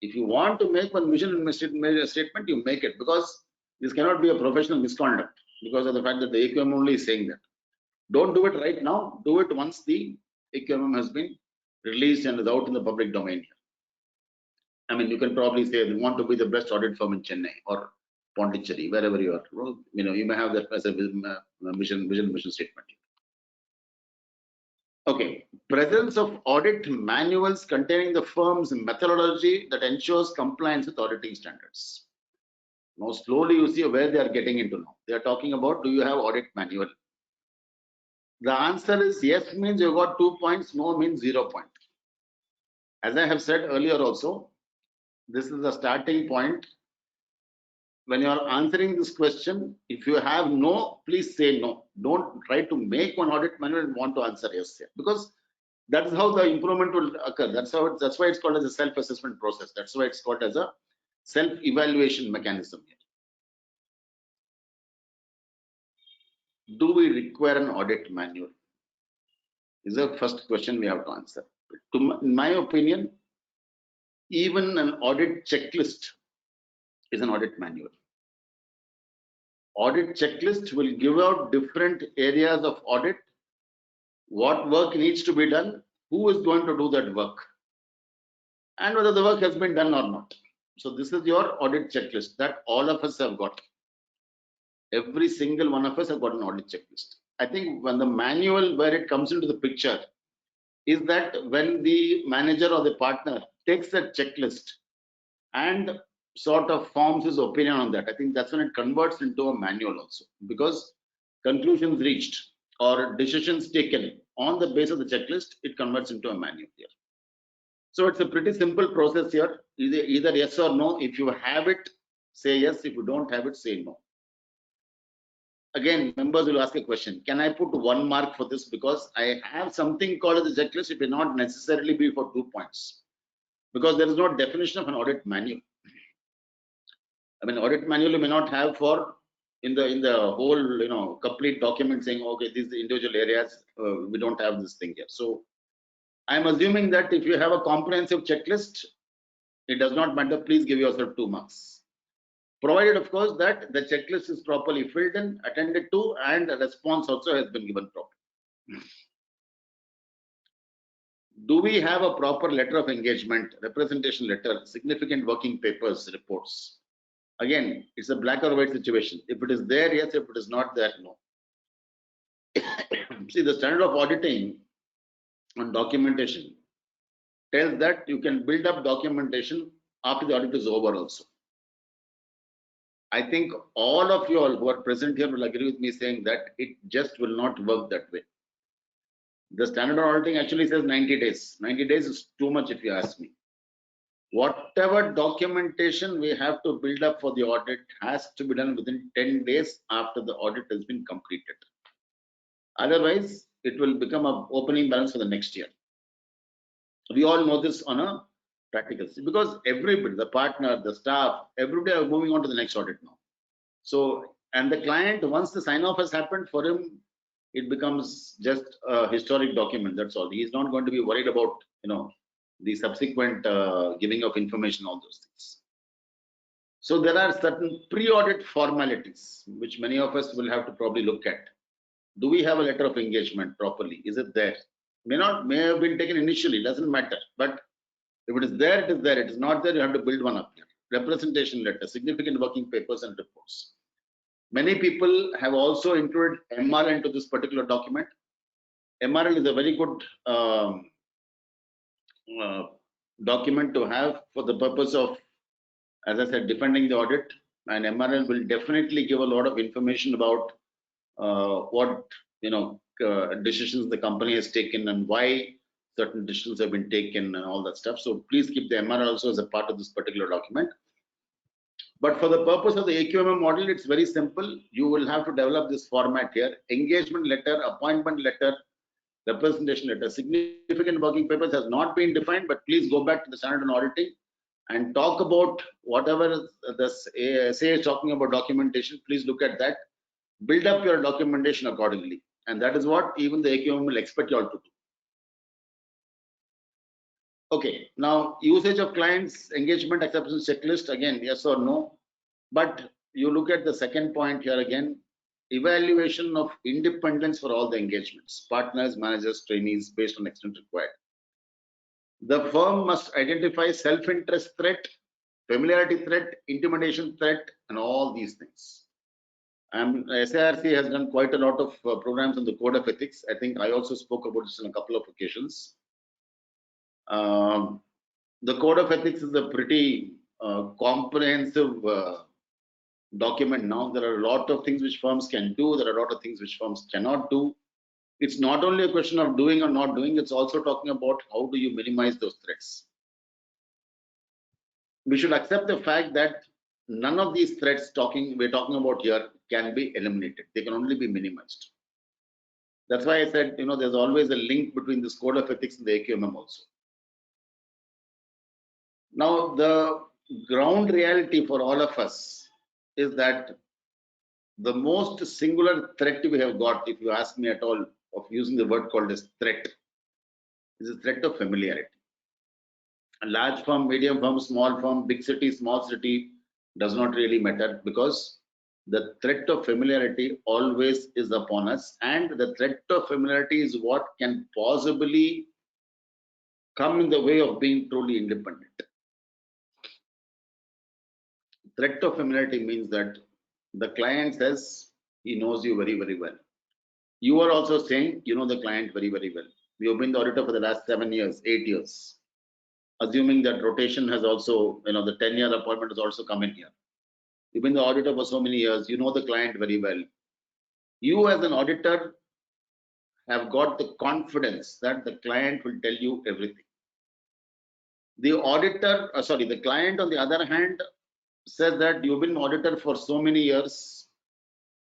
if you want to make one vision and mission statement, you make it, because this cannot be a professional misconduct because of the fact that the AQM only is saying that. Don't do it right now. Do it once the AQM has been released and is out in the public domain here. You can probably say you want to be the best audit firm in Chennai or Pondicherry, wherever you are. You may have that as a mission statement. Okay, presence of audit manuals containing the firm's methodology that ensures compliance with auditing standards. Now, slowly you see where they are getting into now. They are talking about, do you have audit manual? The answer is yes means you got 2 points, no means 0 point. As I have said earlier also, this is the starting point. When you are answering this question, if you have no, please say no. Don't try to make one audit manual and want to answer yes here, because that is how the improvement will occur. That's why it's called as a self-assessment process. That's why it's called as a self-evaluation mechanism here. Do we require an audit manual? Is the first question we have to answer. In my opinion, even an audit checklist is an audit manual. Audit checklist will give out different areas of audit, what work needs to be done, who is going to do that work, and whether the work has been done or not. So this is your audit checklist that all of us have got. Every single one of us have got an audit checklist. I think when the manual where it comes into the picture is that when the manager or the partner takes that checklist and sort of forms his opinion on that, I think that's when it converts into a manual also, because conclusions reached or decisions taken on the base of the checklist, it converts into a manual here. So it's a pretty simple process here, either yes or no. If you have it, say yes. If you don't have it, say no. Again, members will ask a question, can I put 1 mark for this because I have something called as a checklist? It will not necessarily be for 2 points, because there is no definition of an audit manual. I mean, audit manual you may not have for in the whole complete document saying, okay, these are the individual areas, we don't have this thing here. So I'm assuming that if you have a comprehensive checklist, it does not matter, please give yourself 2 marks. Provided, of course, that the checklist is properly filled in, attended to, and a response also has been given properly. Do we have a proper letter of engagement, representation letter, significant working papers, reports? Again, it's a black or white situation. If it is there, yes. If it is not there, no. See, the standard of auditing on documentation tells that you can build up documentation after the audit is over also. I think all of you all who are present here will agree with me saying that it just will not work that way. The standard of auditing actually says 90 days. 90 days is too much if you ask me. Whatever documentation we have to build up for the audit has to be done within 10 days after the audit has been completed. Otherwise, it will become an opening balance for the next year. We all know this on a practical, because everybody, the partner, the staff, everybody are moving on to the next audit now. So, and the client, once the sign off has happened, for him, it becomes just a historic document. That's all. He's not going to be worried about, the subsequent giving of information, all those things. So there are certain pre-audit formalities, which many of us will have to probably look at. Do we have a letter of engagement properly? Is it there? May have been taken initially, doesn't matter. But if it is there, it is there. It is not there, you have to build one up here. Representation letter, significant working papers and reports. Many people have also included MRL into this particular document. MRL is a very good document to have for the purpose of, as I said, defending the audit. And MRL will definitely give a lot of information about what decisions the company has taken and why certain decisions have been taken and all that stuff. So please keep the MRL also as a part of this particular document. But for the purpose of the AQMM model, it's very simple. You will have to develop this format here: engagement letter, appointment letter, representation letter. Significant working papers has not been defined, but please go back to the standard on auditing and talk about whatever the SA is talking about documentation. Please look at that. Build up your documentation accordingly. And that is what even the AQMM will expect you all to do. Okay, now usage of clients, engagement acceptance checklist, again, yes or no. But you look at the second point here again, evaluation of independence for all the engagements, partners, managers, trainees, based on extent required. The firm must identify self-interest threat, familiarity threat, intimidation threat, and all these things. And SIRC has done quite a lot of programs on the code of ethics. I think I also spoke about this on a couple of occasions. The code of ethics is a pretty comprehensive document now. There are a lot of things which firms can do. There are a lot of things which firms cannot do. It's not only a question of doing or not doing. It's also talking about how do you minimize those threats. We should accept the fact that none of these threats we're talking about here can be eliminated. They can only be minimized. That's why I said, there's always a link between this code of ethics and the AQMM also. Now, the ground reality for all of us is that the most singular threat we have got, if you ask me at all, of using the word called as threat, is a threat of familiarity. A large firm, medium firm, small firm, big city, small city, does not really matter, because the threat of familiarity always is upon us, and the threat of familiarity is what can possibly come in the way of being truly independent. threat of familiarity means that the client says he knows you very, very well. You are also saying you know the client very, very well. We have been the auditor for the last 7 years, 8 years. Assuming that rotation has also, the 10-year appointment has also come in here. You've been the auditor for so many years, you know the client very well. You as an auditor have got the confidence that the client will tell you everything. The client on the other hand says that you've been auditor for so many years.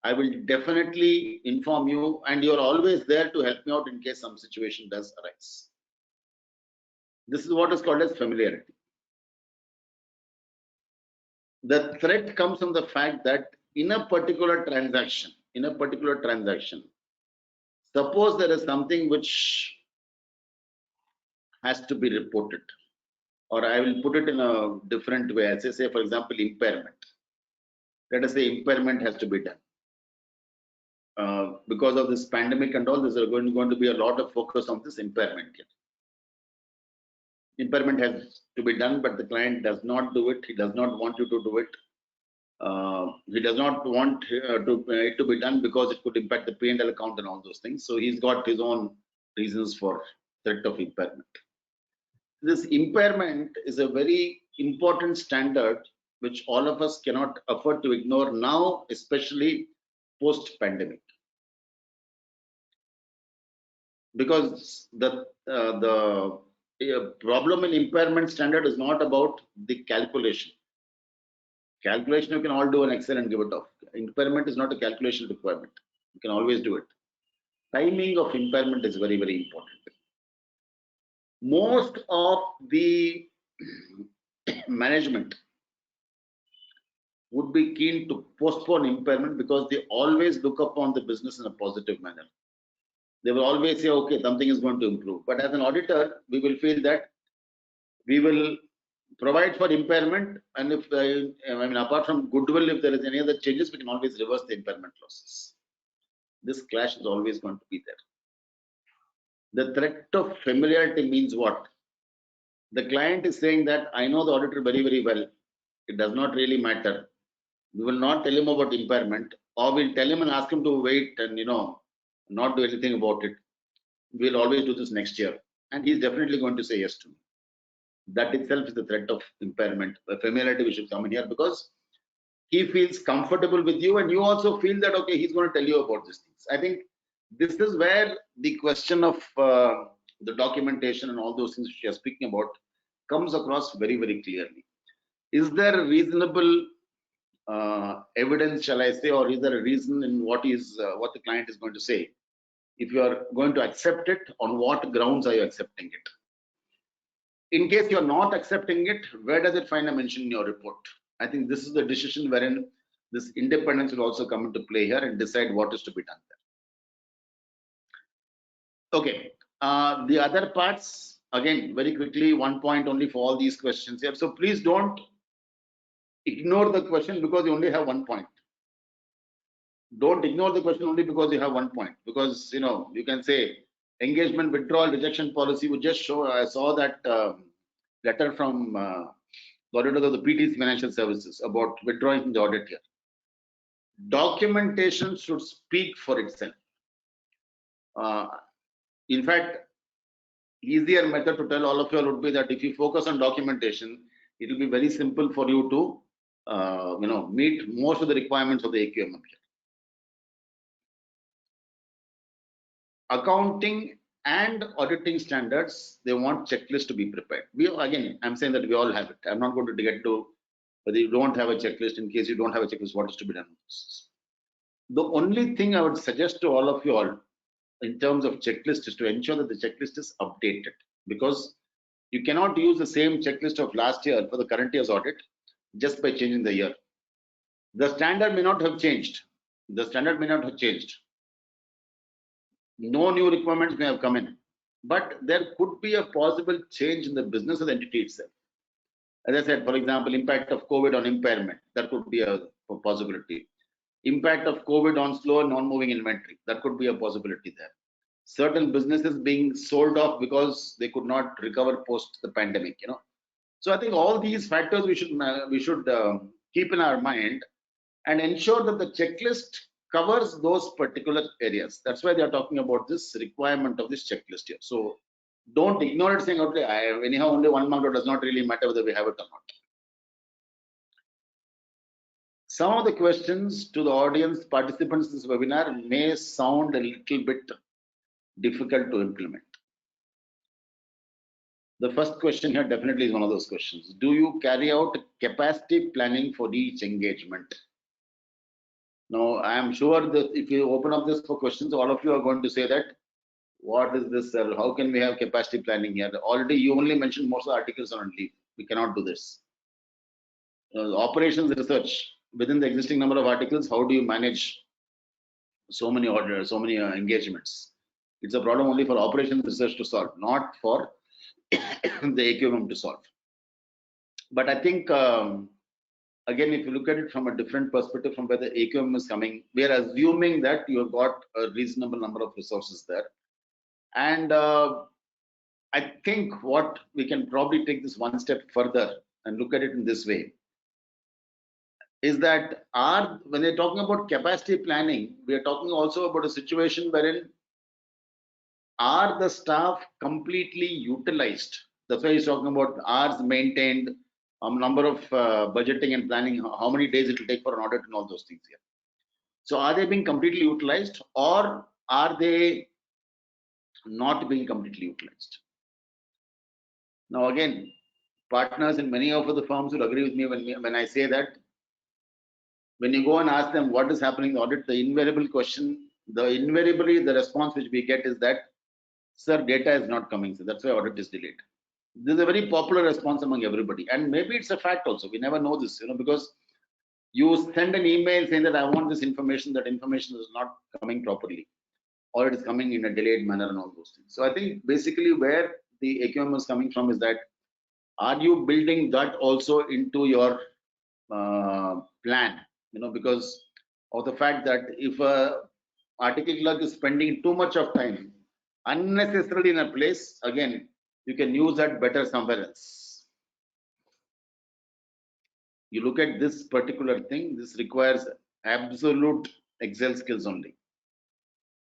I will definitely inform you, and you're always there to help me out in case some situation does arise. This is what is called as familiarity. The threat comes from the fact that in a particular transaction, suppose there is something which has to be reported, or I will put it in a different way. As I say, for example, impairment. Let us say impairment has to be done. Because of this pandemic and all, there's going to be a lot of focus on this impairment here. Impairment has to be done, but the client does not do it. He does not want you to do it. He does not want it to be done because it could impact the P&L account and all those things. So he's got his own reasons for threat of impairment. This impairment is a very important standard which all of us cannot afford to ignore now, especially post-pandemic. Because the problem in impairment standard is not about the calculation. Calculation you can all do in Excel and give it off. Impairment is not a calculation requirement. You can always do it. Timing of impairment is very, very important. Most of the management would be keen to postpone impairment because they always look upon the business in a positive manner. They will always say, okay, something is going to improve. But as an auditor, we will feel that we will provide for impairment, and if apart from goodwill, if there is any other changes, we can always reverse the impairment losses. This clash is always going to be there. The threat of familiarity means what? The client is saying that I know the auditor very, very well. It does not really matter. We will not tell him about impairment, or we'll tell him and ask him to wait and not do anything about it. We'll always do this next year, and he's definitely going to say yes to me. That itself is the threat of impairment. The familiarity which should come in here, because he feels comfortable with you, and you also feel that okay, he's going to tell you about these things. I think this is where the question of the documentation and all those things which you are speaking about comes across very, very clearly. Is there a reasonable evidence, shall I say, or is there a reason in what the client is going to say? If you are going to accept it, on what grounds are you accepting it? In case you are not accepting it, where does it find a mention in your report? I think this is the decision wherein this independence will also come into play here and decide what is to be done there. Okay, the other parts, again, very quickly, one point only for all these questions here. So please don't ignore the question because you only have 1 point. Don't ignore the question only because you have 1 point. Because you can say engagement, withdrawal, rejection policy would just show. I saw that letter from the auditors of the PT's Financial Services about withdrawing from the audit here. Documentation should speak for itself. In fact, easier method to tell all of you all would be that if you focus on documentation, it will be very simple for you to meet most of the requirements of the AQMM here. Accounting and auditing standards, they want checklist to be prepared. I'm saying that we all have it. I'm not going to get to whether you don't have a checklist. In case you don't have a checklist, what is to be done? The only thing I would suggest to all of you all in terms of checklist is to ensure that the checklist is updated, because you cannot use the same checklist of last year for the current year's audit just by changing the year. The standard may not have changed. No new requirements may have come in, but there could be a possible change in the business of the entity itself. As I said, for example, impact of COVID on impairment, that could be a possibility. Impact of COVID on slow and non-moving inventory, that could be a possibility there. Certain businesses being sold off because they could not recover post the pandemic. So I think all these factors we should keep in our mind and ensure that the checklist covers those particular areas. That's why they are talking about this requirement of this checklist here. So don't ignore it saying, okay, anyhow only 1 mark, it does not really matter whether we have it or not. Some of the questions to the audience participants in this webinar may sound a little bit difficult to implement. The first question here definitely is one of those questions. Do you carry out capacity planning for each engagement? Now, I am sure that if you open up this for questions, all of you are going to say that, what is this, sir? How can we have capacity planning here? Already you only mentioned most of the articles are on leave. We cannot do this. Operations research, within the existing number of articles, how do you manage so many orders, so many engagements? It's a problem only for operations research to solve, not for the AQMM to solve. But I think, again, if you look at it from a different perspective from where the AQMM is coming, we are assuming that you have got a reasonable number of resources there. And I think what we can probably take this one step further and look at it in this way is that when they're talking about capacity planning, we are talking also about a situation wherein are the staff completely utilized? That's why he's talking about hours maintained, number of budgeting and planning, how many days it will take for an audit and all those things here. So are they being completely utilized or are they not being completely utilized? Now again, partners in many of the firms will agree with me when I say that when you go and ask them what is happening in the audit, invariably the response which we get is that, sir, data is not coming, so that's why audit is delayed. This is a very popular response among everybody, and maybe it's a fact also. We never know this, because you send an email saying that I want this information, that information is not coming properly, or it is coming in a delayed manner and all those things. So I think basically where the AQMM is coming from is that, are you building that also into your plan? Because of the fact that if a article clerk is spending too much of time unnecessarily in a place, again, you can use that better somewhere else. You look at this particular thing, this requires absolute Excel skills only.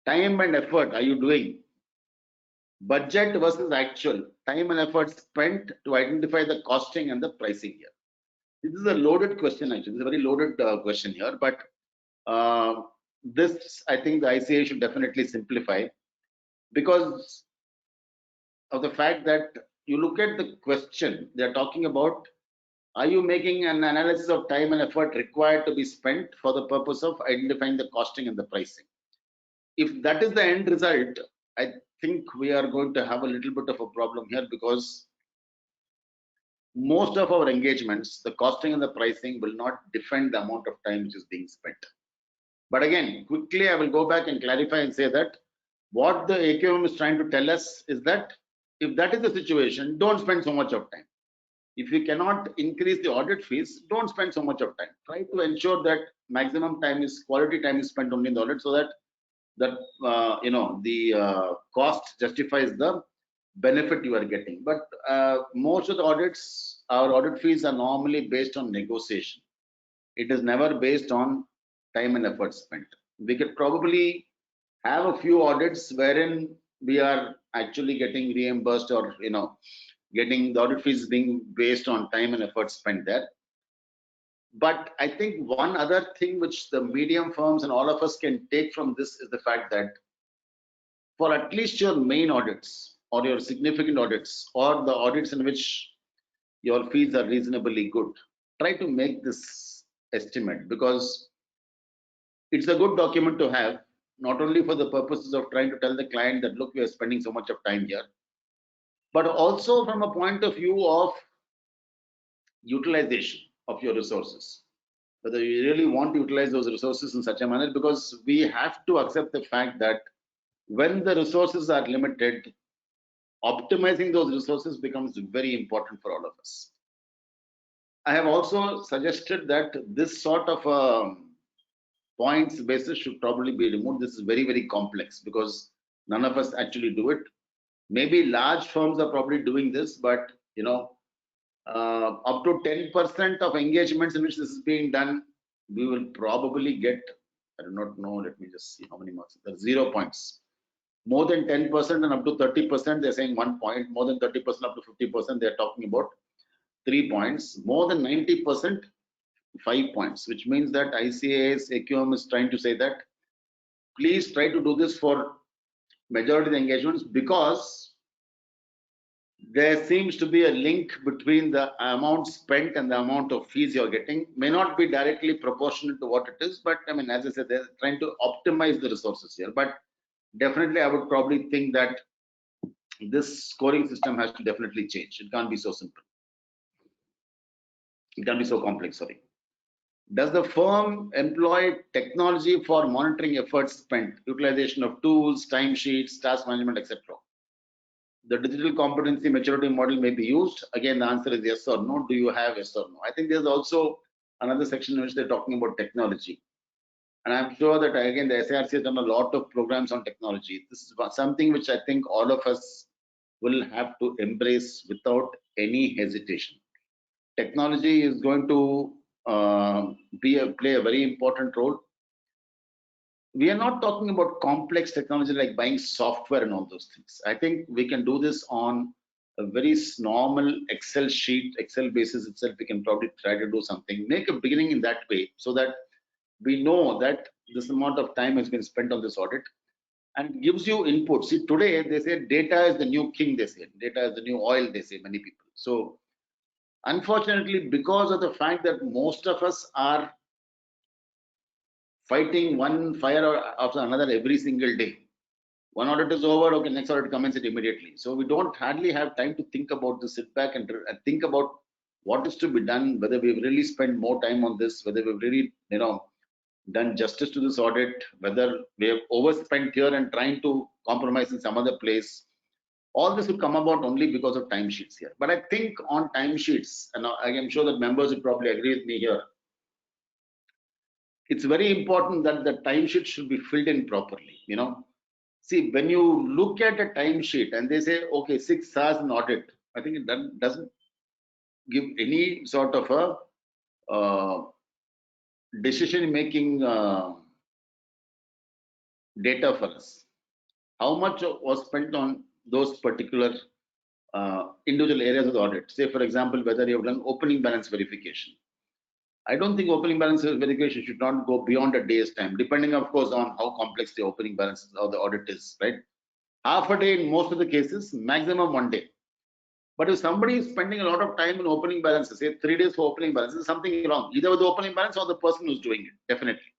Time and effort are you doing? Budget versus actual. Time and effort spent to identify the costing and the pricing here. This is a loaded question actually. It's a very loaded question here, but this I think the ICAI should definitely simplify, because of the fact that you look at the question, they're talking about, are you making an analysis of time and effort required to be spent for the purpose of identifying the costing and the pricing? If that is the end result, I think we are going to have a little bit of a problem here, because most of our engagements, the costing and the pricing will not defend the amount of time which is being spent. But again, quickly, I will go back and clarify and say that what the AQMM is trying to tell us is that if that is the situation, don't spend so much of time. If you cannot increase the audit fees, don't spend so much of time. Try to ensure that maximum time is quality time is spent only in the audit, so that the cost justifies the benefit you are getting. But most of the audits, our audit fees are normally based on negotiation. It is never based on time and effort spent. We could probably have a few audits wherein we are actually getting reimbursed, or getting the audit fees being based on time and effort spent there. But I think one other thing which the medium firms and all of us can take from this is the fact that for at least your main audits or your significant audits, or the audits in which your fees are reasonably good, try to make this estimate, because it's a good document to have, not only for the purposes of trying to tell the client that, look, we are spending so much of time here, but also from a point of view of utilization of your resources, whether you really want to utilize those resources in such a manner, because we have to accept the fact that when the resources are limited, optimizing those resources becomes very important for all of us. I have also suggested that this sort of points basis should probably be removed. This is very, very complex, because none of us actually do it. Maybe large firms are probably doing this, but up to 10% of engagements in which this is being done, we will probably get, I do not know, let me just see how many marks. There are 0 points. More than 10% and up to 30%, they're saying 1 point. More than 30% up to 50%, they're talking about 3 points. More than 90%, 5 points, which means that ICAI's AQM is trying to say that please try to do this for majority of the engagements, because there seems to be a link between the amount spent and the amount of fees you're getting. May not be directly proportional to what it is, but I mean, as I said, they're trying to optimize the resources here. But definitely, I would probably think that this scoring system has to definitely change. It can't be so simple. It can't be so complex, sorry. Does the firm employ technology for monitoring efforts spent, utilization of tools, timesheets, task management, etc.? The digital competency maturity model may be used. Again, the answer is yes or no. Do you have yes or no? I think there's also another section in which they're talking about technology. And I'm sure that again, the SIRC has done a lot of programs on technology. This is something which I think all of us will have to embrace without any hesitation. Technology is going to play a very important role. We are not talking about complex technology like buying software and all those things. I think we can do this on a very normal Excel sheet, Excel basis itself. We can probably try to do something, make a beginning in that way, so that we know that this amount of time has been spent on this audit, and gives you input. See, today they say data is the new king, they say. Data is the new oil, they say, many people. So unfortunately, because of the fact that most of us are fighting one fire after another every single day. One audit is over, okay, next audit commences immediately. So we don't hardly have time to think about this, sit back and think about what is to be done, whether we've really spent more time on this, whether we've really, done justice to this audit, whether we have overspent here and trying to compromise in some other place. All this will come about only because of timesheets here. But I think on timesheets, and I am sure that members will probably agree with me here, it's very important that the timesheet should be filled in properly. See, when you look at a timesheet and they say, okay, 6 hours in audit, I think it doesn't give any sort of a decision-making data for us. How much was spent on those particular individual areas of the audit? Say, for example, whether you have done opening balance verification. I don't think opening balance verification should not go beyond a day's time, depending, of course, on how complex the opening balance or the audit is, right? Half a day in most of the cases, maximum 1 day. But if somebody is spending a lot of time in opening balances, say 3 days for opening balance, there's something wrong, either with the opening balance or the person who's doing it, definitely.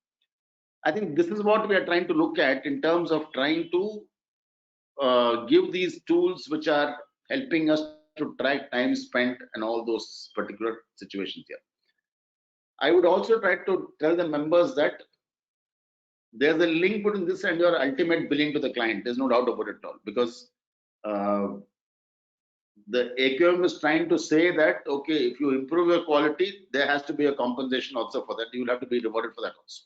I think this is what we are trying to look at in terms of trying to give these tools which are helping us to track time spent and all those particular situations here. I would also try to tell the members that there's a link between this and your ultimate billing to the client. There's no doubt about it at all, because the AQM is trying to say that, okay, if you improve your quality, there has to be a compensation also for that. You will have to be rewarded for that also.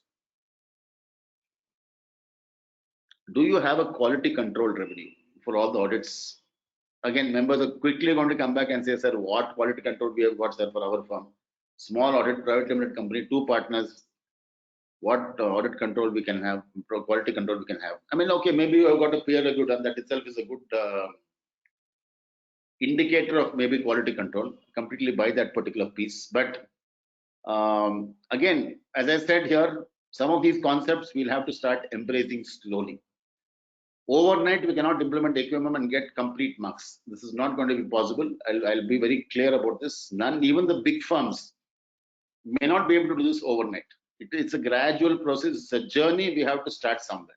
Do you have a quality control revenue for all the audits? Again, members are quickly going to come back and say, sir, what quality control we have got, sir, for our firm? Small audit, private limited company, 2 partners. What audit control we can have, quality control we can have? I mean, okay, maybe you have got a peer review done. That itself is a good indicator of maybe quality control. Completely buy that particular piece. But again, as I said here, some of these concepts we'll have to start embracing slowly. Overnight, we cannot implement AQMM and get complete marks. This is not going to be possible. I'll be very clear about this. None, even the big firms, may not be able to do this overnight. It's a gradual process. It's a journey. We have to start somewhere.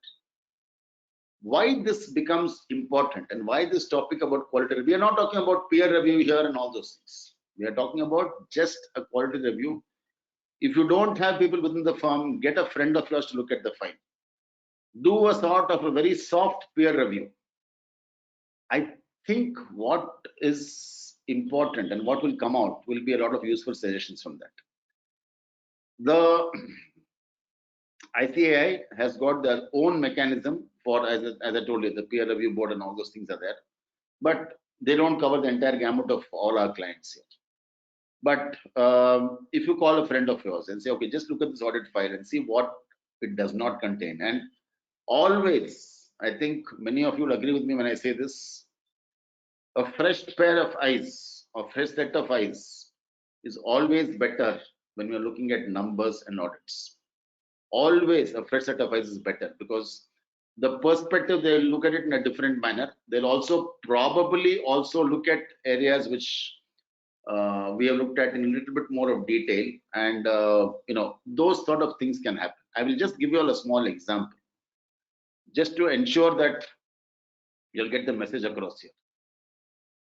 Why this becomes important and why this topic about quality review? We are not talking about peer review here and all those things. We are talking about just a quality review. If you don't have people within the firm, get a friend of yours to look at the file. Do a sort of a very soft peer review. I think what is important and what will come out will be a lot of useful suggestions from that. The ICAI has got their own mechanism for, as I told you, the peer review board and all those things are there, but they don't cover the entire gamut of all our clients here. But if you call a friend of yours and say, okay, just look at this audit file and see what it does not contain. And always, I think many of you will agree with me when I say this, a fresh pair of eyes, a fresh set of eyes is always better when you're looking at numbers and audits. Always a fresh set of eyes is better, because the perspective, they'll look at it in a different manner. They'll also probably also look at areas which we have looked at in a little bit more of detail, and those sort of things can happen. I will just give you all a small example just to ensure that you'll get the message across here.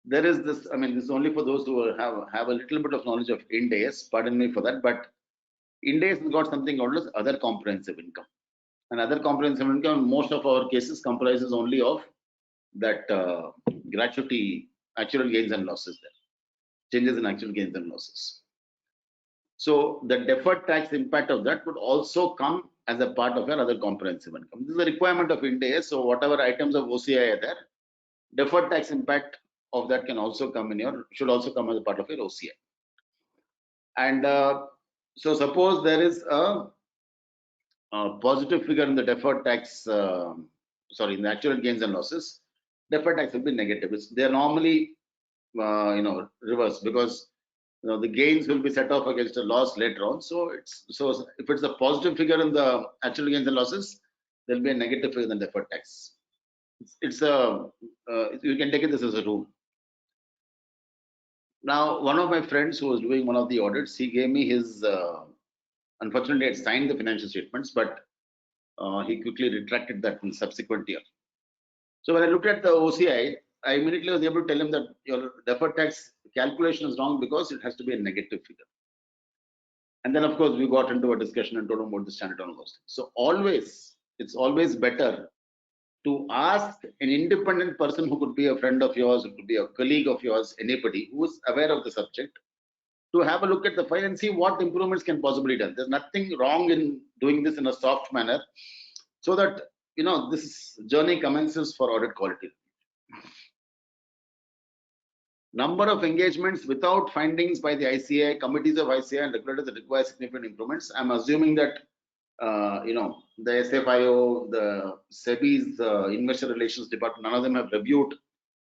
There is this, I mean, this is only for those who have a little bit of knowledge of Ind AS, pardon me for that, but Ind AS has got something called as other comprehensive income. And other comprehensive income, in most of our cases, comprises only of that gratuity, actual gains and losses there, changes in actual gains and losses. So the deferred tax impact of that would also come as a part of your other comprehensive income. This is a requirement of Ind AS. So whatever items of OCI are there, deferred tax impact of that can also come in your, should also come as a part of your OCI. And so suppose there is a positive figure in the deferred tax, in the actual gains and losses, deferred tax will be negative. They are normally, reversed, because the gains will be set off against a loss later on. So if it's a positive figure in the actual gains and losses, there will be a negative figure in the deferred tax. You can take it this as a rule. Now, one of my friends who was doing one of the audits, he gave me his, unfortunately, I had signed the financial statements, but he quickly retracted that in subsequent year. So when I looked at the OCI, I immediately was able to tell him that your deferred tax calculation is wrong because it has to be a negative figure. And then, of course, we got into a discussion and told him about the standard on those things. So it's always better to ask an independent person who could be a friend of yours, who could be a colleague of yours, anybody who is aware of the subject, to have a look at the file and see what improvements can possibly be done. There's nothing wrong in doing this in a soft manner, so that this journey commences for audit quality. Number of engagements without findings by the ICAI, committees of ICAI and regulators that require significant improvements. I'm assuming that the SFIO, the SEBI's investor relations department, none of them have reviewed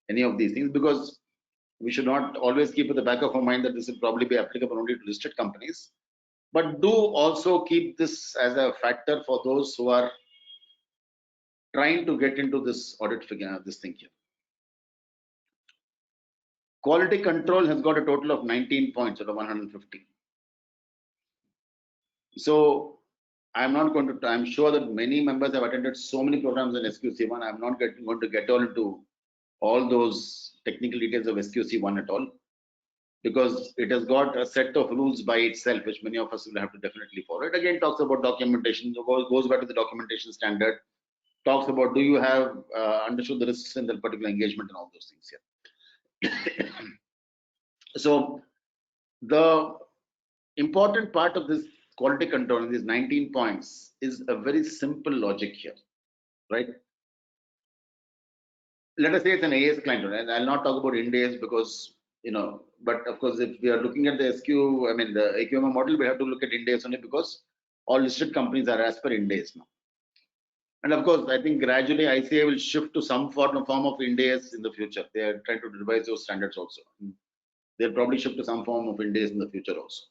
any of these things, because we should not always keep at the back of our mind that this will probably be applicable only to listed companies. But do also keep this as a factor for those who are trying to get into this audit figure, this thing here. Quality control has got a total of 19 points out of 150. So I'm not going to, I'm sure that many members have attended so many programs in SQC1. I'm not going to get all into all those technical details of SQC1 at all, because it has got a set of rules by itself, which many of us will have to definitely follow. It again talks about documentation, goes back to the documentation standard, talks about do you have understood the risks in that particular engagement and all those things here. So the important part of this quality control in these 19 points is a very simple logic here, right? Let us say it's an AS client, and I'll not talk about Ind AS because, but of course, if we are looking at the the AQMM model, we have to look at Ind AS only because all listed companies are as per Ind AS now. And of course, I think gradually ICAI will shift to some form of Ind AS in the future. They are trying to revise those standards also. They'll probably shift to some form of Ind AS in the future also.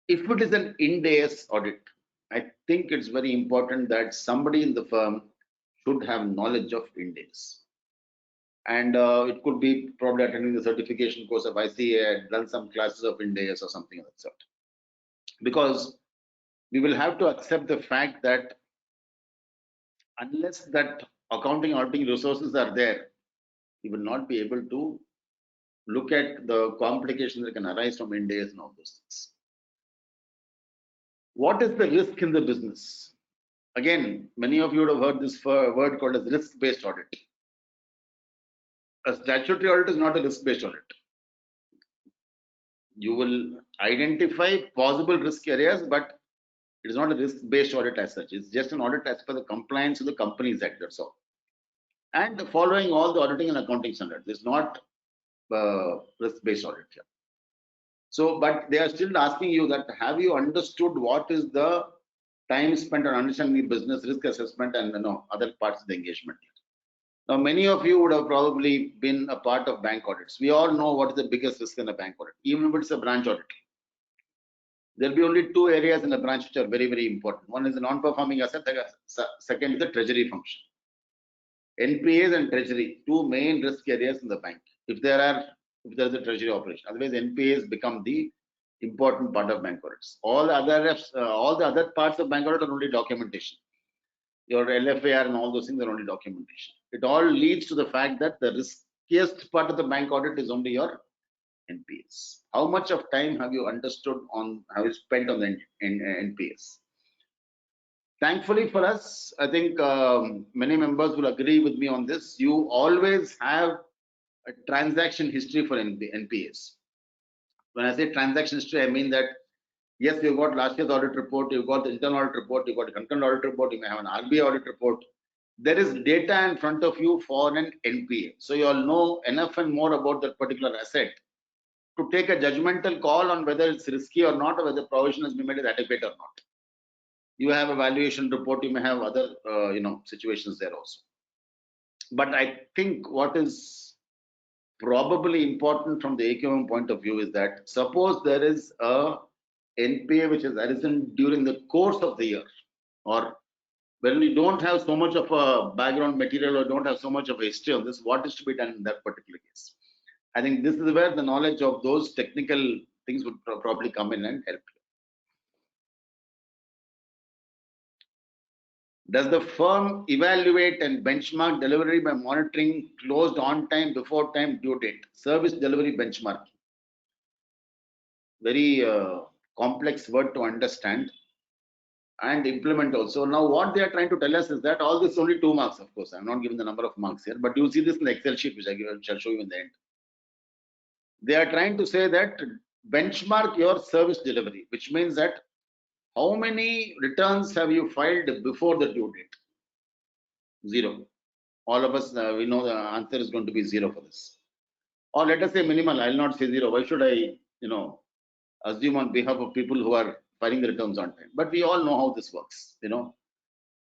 If it is an Ind AS audit, I think it's very important that somebody in the firm should have knowledge of Ind AS. And it could be probably attending the certification course of ICAI, done some classes of Ind AS or something of that sort. Because we will have to accept the fact that unless that accounting auditing resources are there, we will not be able to look at the complications that can arise from Ind AS and all those things. What is the risk in the business? Again, many of you would have heard this word called as risk-based audit. A statutory audit is not a risk-based audit. You will identify possible risk areas, but it is not a risk-based audit as such. It's just an audit as per the compliance of the Companies Act, that's all. And following all the auditing and accounting standards. It's not risk-based audit here. So, but they are still asking you that, have you understood what is the time spent on understanding the business risk assessment and other parts of the engagement? Now, many of you would have probably been a part of bank audits. We all know what is the biggest risk in a bank audit, even if it's a branch audit. There'll be only two areas in the branch which are very, very important. One is the non-performing asset, the second is the treasury function. NPAs and treasury, two main risk areas in the bank. If there is a treasury operation, otherwise NPAs become the important part of bank audits. All the other parts of bank audit are only documentation. Your LFAR and all those things are only documentation. It all leads to the fact that the riskiest part of the bank audit is only your NPAs. How much of time have you understood on, have you spent on the NPAs? Thankfully for us, I think many members will agree with me on this. You always have a transaction history for NPAs. When I say transaction history, I mean that yes, you've got last year's audit report, you've got the internal audit report, you've got a concurrent audit report, you may have an RBI audit report. There is data in front of you for an NPA. So you all know enough and more about that particular asset to take a judgmental call on whether it's risky or not, or whether provision has been made is adequate or not. You have a valuation report, you may have other situations there also. But I think what is probably important from the AQMM point of view is that suppose there is a NPA which has arisen during the course of the year, or when we don't have so much of a background material or don't have so much of a history on this, what is to be done in that particular case? I think this is where the knowledge of those technical things would probably come in and help you. Does the firm evaluate and benchmark delivery by monitoring closed on time, before time, due date? Service delivery benchmarking. Very complex word to understand and implement also. Now, what they are trying to tell us is that all this is only 2 marks, of course. I'm not giving the number of marks here, but you'll see this in the Excel sheet, which I shall show you in the end. They are trying to say that benchmark your service delivery, which means that how many returns have you filed before the due date? 0. All of us, we know the answer is going to be 0 for this. Or let us say minimal. I'll not say 0. Why should I, assume on behalf of people who are filing the returns on time? But we all know how this works.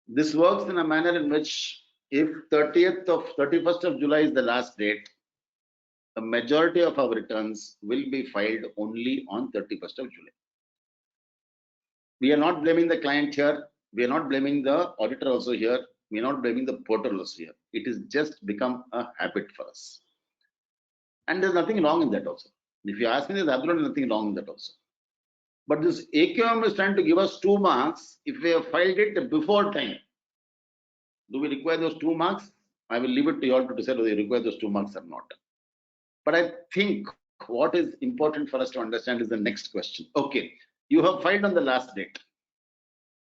This works in a manner in which if 31st of July is the last date, the majority of our returns will be filed only on 31st of July. We are not blaming the client here. We are not blaming the auditor also here. We are not blaming the portal also here. It is just become a habit for us. And there's nothing wrong in that also. If you ask me, there's absolutely nothing wrong in that also. But this AQM is trying to give us 2 marks if we have filed it before time. Do we require those 2 marks? I will leave it to you all to decide whether you require those 2 marks or not. But I think what is important for us to understand is the next question. Okay, you have filed on the last date.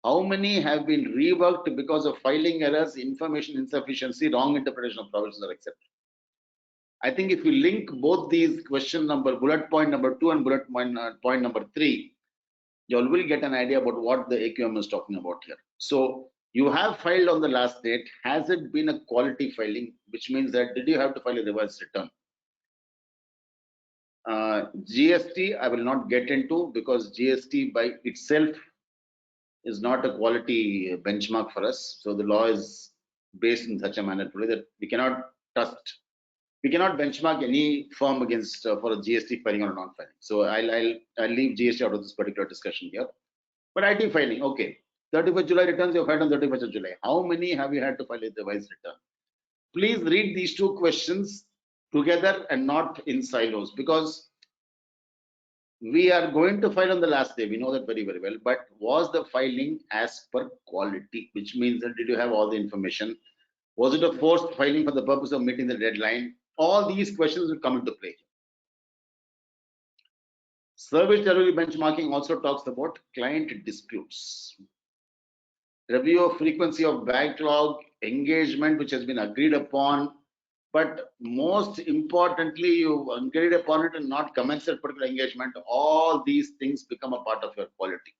How many have been reworked because of filing errors, information insufficiency, wrong interpretation of provisions, or etc.? I think if you link both these bullet point number 2 and bullet point number 3, you all will get an idea about what the AQM is talking about here. So you have filed on the last date. Has it been a quality filing, which means that did you have to file a revised return? GST I will not get into, because GST by itself is not a quality benchmark for us. So the law is based in such a manner today that we cannot benchmark any firm against for a GST filing or a non-filing. So I'll leave GST out of this particular discussion here. But IT filing, okay, 31st July returns you filed on 31st of July. How many have you had to file a revised return? Please read these 2 questions together and not in silos, because we are going to file on the last day. We know that very, very well. But was the filing as per quality, which means that did you have all the information? Was it a forced filing for the purpose of meeting the deadline? All these questions will come into play. Service delivery benchmarking also talks about client disputes. Review of frequency of backlog, engagement which has been agreed upon, but most importantly, you agreed upon it and not commence that particular engagement. All these things become a part of your quality.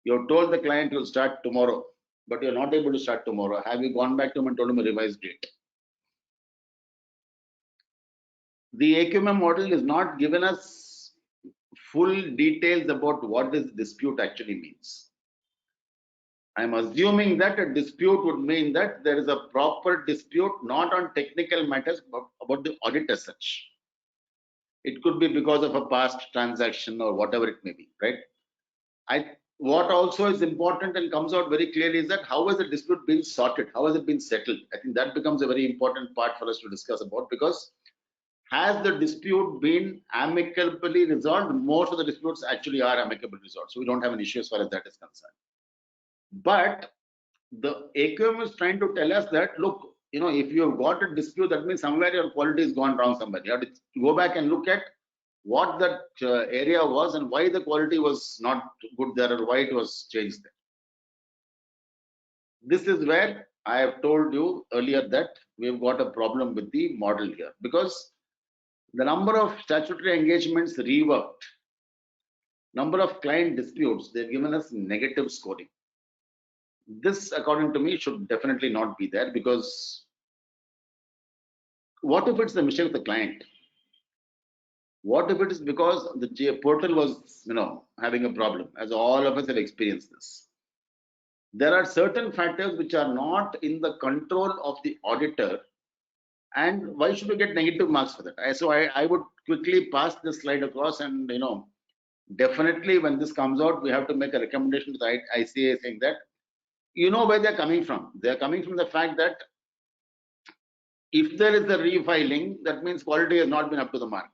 You're told the client will start tomorrow, but you're not able to start tomorrow. Have you gone back to him and told him a revised date? The AQMM model is not given us full details about what this dispute actually means. I'm assuming that a dispute would mean that there is a proper dispute, not on technical matters, but about the audit as such. It could be because of a past transaction or whatever it may be, right? What also is important and comes out very clearly is that how has the dispute been sorted? How has it been settled? I think that becomes a very important part for us to discuss about, because has the dispute been amicably resolved? Most of the disputes actually are amicably resolved, so we don't have an issue as far as that is concerned. But the AQM is trying to tell us that, look, if you have got a dispute, that means somewhere your quality has gone wrong somewhere. You have to go back and look at what that area was and why the quality was not good there, or why it was changed there. This is where I have told you earlier that we've got a problem with the model here, because the number of statutory engagements reworked, number of client disputes, they've given us negative scoring. This, according to me, should definitely not be there, because what if it's the mistake of the client? What if it is because the portal was, having a problem, as all of us have experienced this? There are certain factors which are not in the control of the auditor, and why should we get negative marks for that? So I would quickly pass this slide across, and definitely when this comes out, we have to make a recommendation to the ICAI saying that, where they're coming from. They're coming from the fact that if there is a refiling, that means quality has not been up to the mark.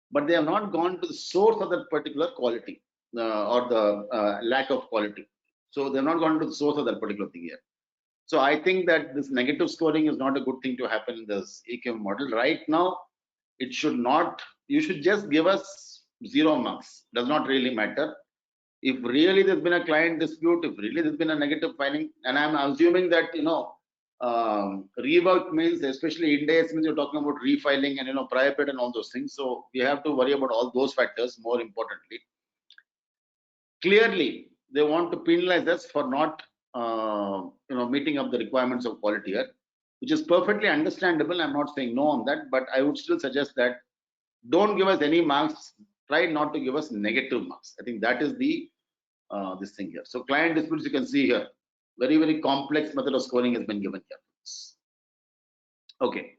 But they have not gone to the source of that particular quality or the lack of quality. So they have not gone to the source of that particular thing here. So I think that this negative scoring is not a good thing to happen in this Aqm model. Right now, it should not, you should just give us 0 marks. Does not really matter. If really there's been a client dispute, if really there's been a negative filing, and I'm assuming that, rework means, especially Ind AS means you're talking about refiling and prior period and all those things. So we have to worry about all those factors more importantly. Clearly, they want to penalize us for not meeting up the requirements of quality here, which is perfectly understandable. I'm not saying no on that, but I would still suggest that don't give us any marks. Try not to give us negative marks. I think that is the this thing here. So client disputes, you can see here, very, very complex method of scoring has been given here. Okay.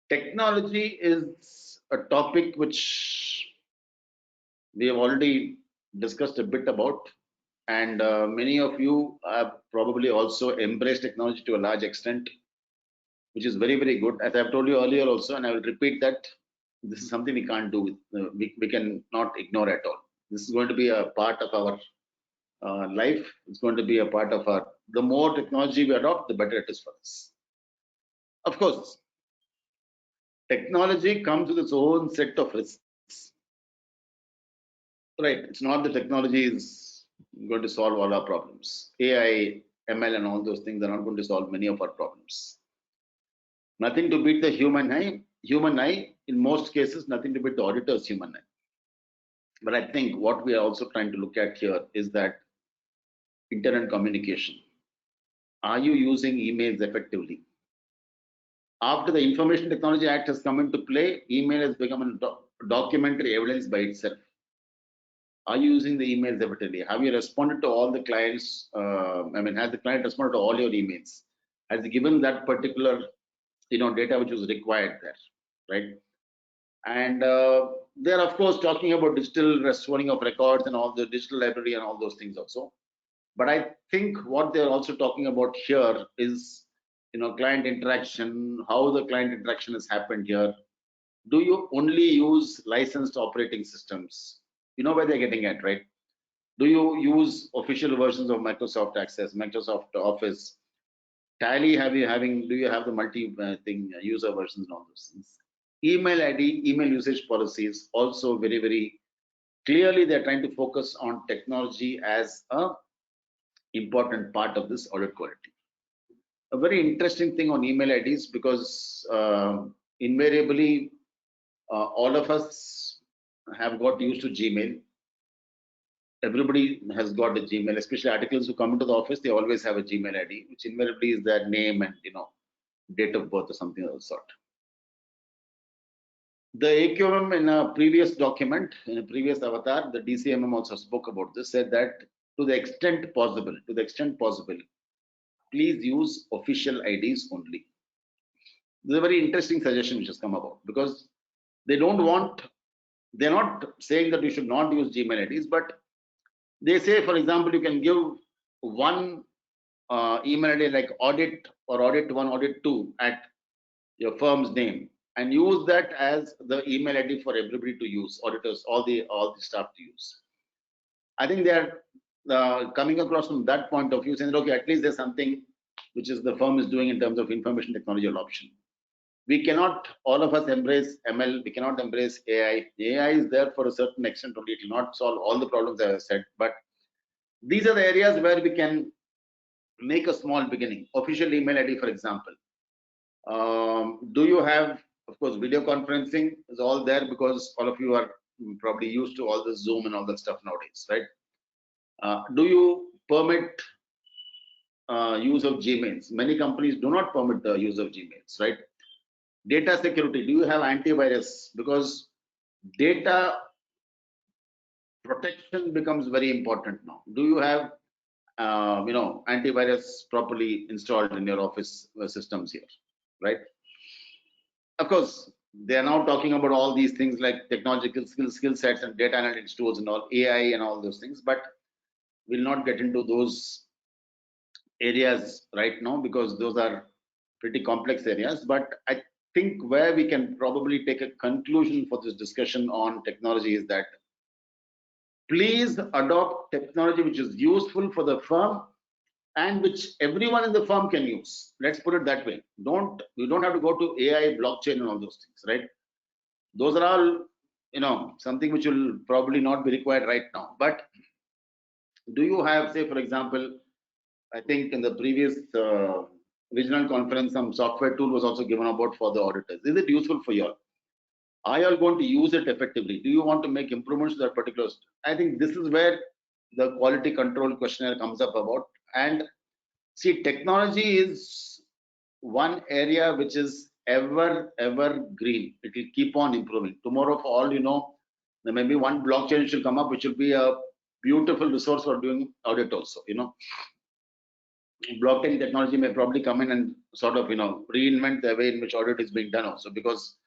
Technology is a topic which we have already discussed a bit about, and many of you have probably also embraced technology to a large extent, which is very, very good. As I've told you earlier also, and I will repeat that this is something we can't do with, we can not ignore at all. This is going to be a part of our life. It's going to be a part of our, the more technology we adopt, the better it is for us. Of course, technology comes with its own set of risks. Right, it's not that technology is going to solve all our problems. AI, ML and all those things are not going to solve many of our problems. Nothing to beat the human eye. Human eye, in most cases, nothing to beat the auditor's human eye. But I think what we are also trying to look at here is that internet communication. Are you using emails effectively? After the Information Technology Act has come into play, email has become a documentary evidence by itself. Are you using the emails effectively? Have you responded to all the clients? Has the client responded to all your emails? Has he given that particular data which was required there, right? And they're of course talking about digital restoring of records and all the digital library and all those things also. But I think what they're also talking about here is client interaction, how the client interaction has happened here. Do you only use licensed operating systems? You know where they're getting at, right? Do you use official versions of Microsoft Access, Microsoft Office, Tally? Do you have the multi user versions and all those things? Email ID, email usage policies, also very, very clearly they're trying to focus on technology as a important part of this audit quality. A very interesting thing on email IDs, because invariably all of us have got used to Gmail. Everybody has got a Gmail, especially articles who come into the office, they always have a Gmail ID, which invariably is their name and date of birth or something of the sort. The AQMM in a previous document, in a previous avatar, the DCMM also spoke about this, said that to the extent possible, please use official IDs only. This is a very interesting suggestion which has come about, because they don't want, they're not saying that you should not use Gmail IDs, but they say, for example, you can give one email ID like audit or audit 1, audit 2 at your firm's name, and use that as the email ID for everybody to use, auditors, all the staff to use. I think they are coming across from that point of view, saying, okay, at least there's something which is the firm is doing in terms of information technology adoption. We cannot, all of us, embrace ML. We cannot embrace AI. AI is there for a certain extent only. It will not solve all the problems, as I said, but these are the areas where we can make a small beginning. Official email ID, for example. Do you have, of course, video conferencing is all there, because all of you are probably used to all the Zoom and all that stuff nowadays, right? Do you permit use of Gmails? Many companies do not permit the use of Gmails, right? Data security, do you have antivirus? Because data protection becomes very important now. Do you have antivirus properly installed in your office systems here, right? Of course, they are now talking about all these things like technological skill sets and data analytics tools and all, AI and all those things, but we'll not get into those areas right now, because those are pretty complex areas. But I think where we can probably take a conclusion for this discussion on technology is that please adopt technology which is useful for the firm and which everyone in the firm can use. Let's put it that way. You don't have to go to AI, blockchain and all those things, right? Those are all, something which will probably not be required right now. But do you have, say, for example, I think in the previous regional conference, some software tool was also given about for the auditors. Is it useful for you all? Are you all going to use it effectively? Do you want to make improvements to that particular? I think this is where the quality control questionnaire comes up about. And see, technology is one area which is ever green. It will keep on improving. Tomorrow, for all you know, there may be one blockchain which will come up, which will be a beautiful resource for doing audit also. Blockchain technology may probably come in and sort of reinvent the way in which audit is being done also, because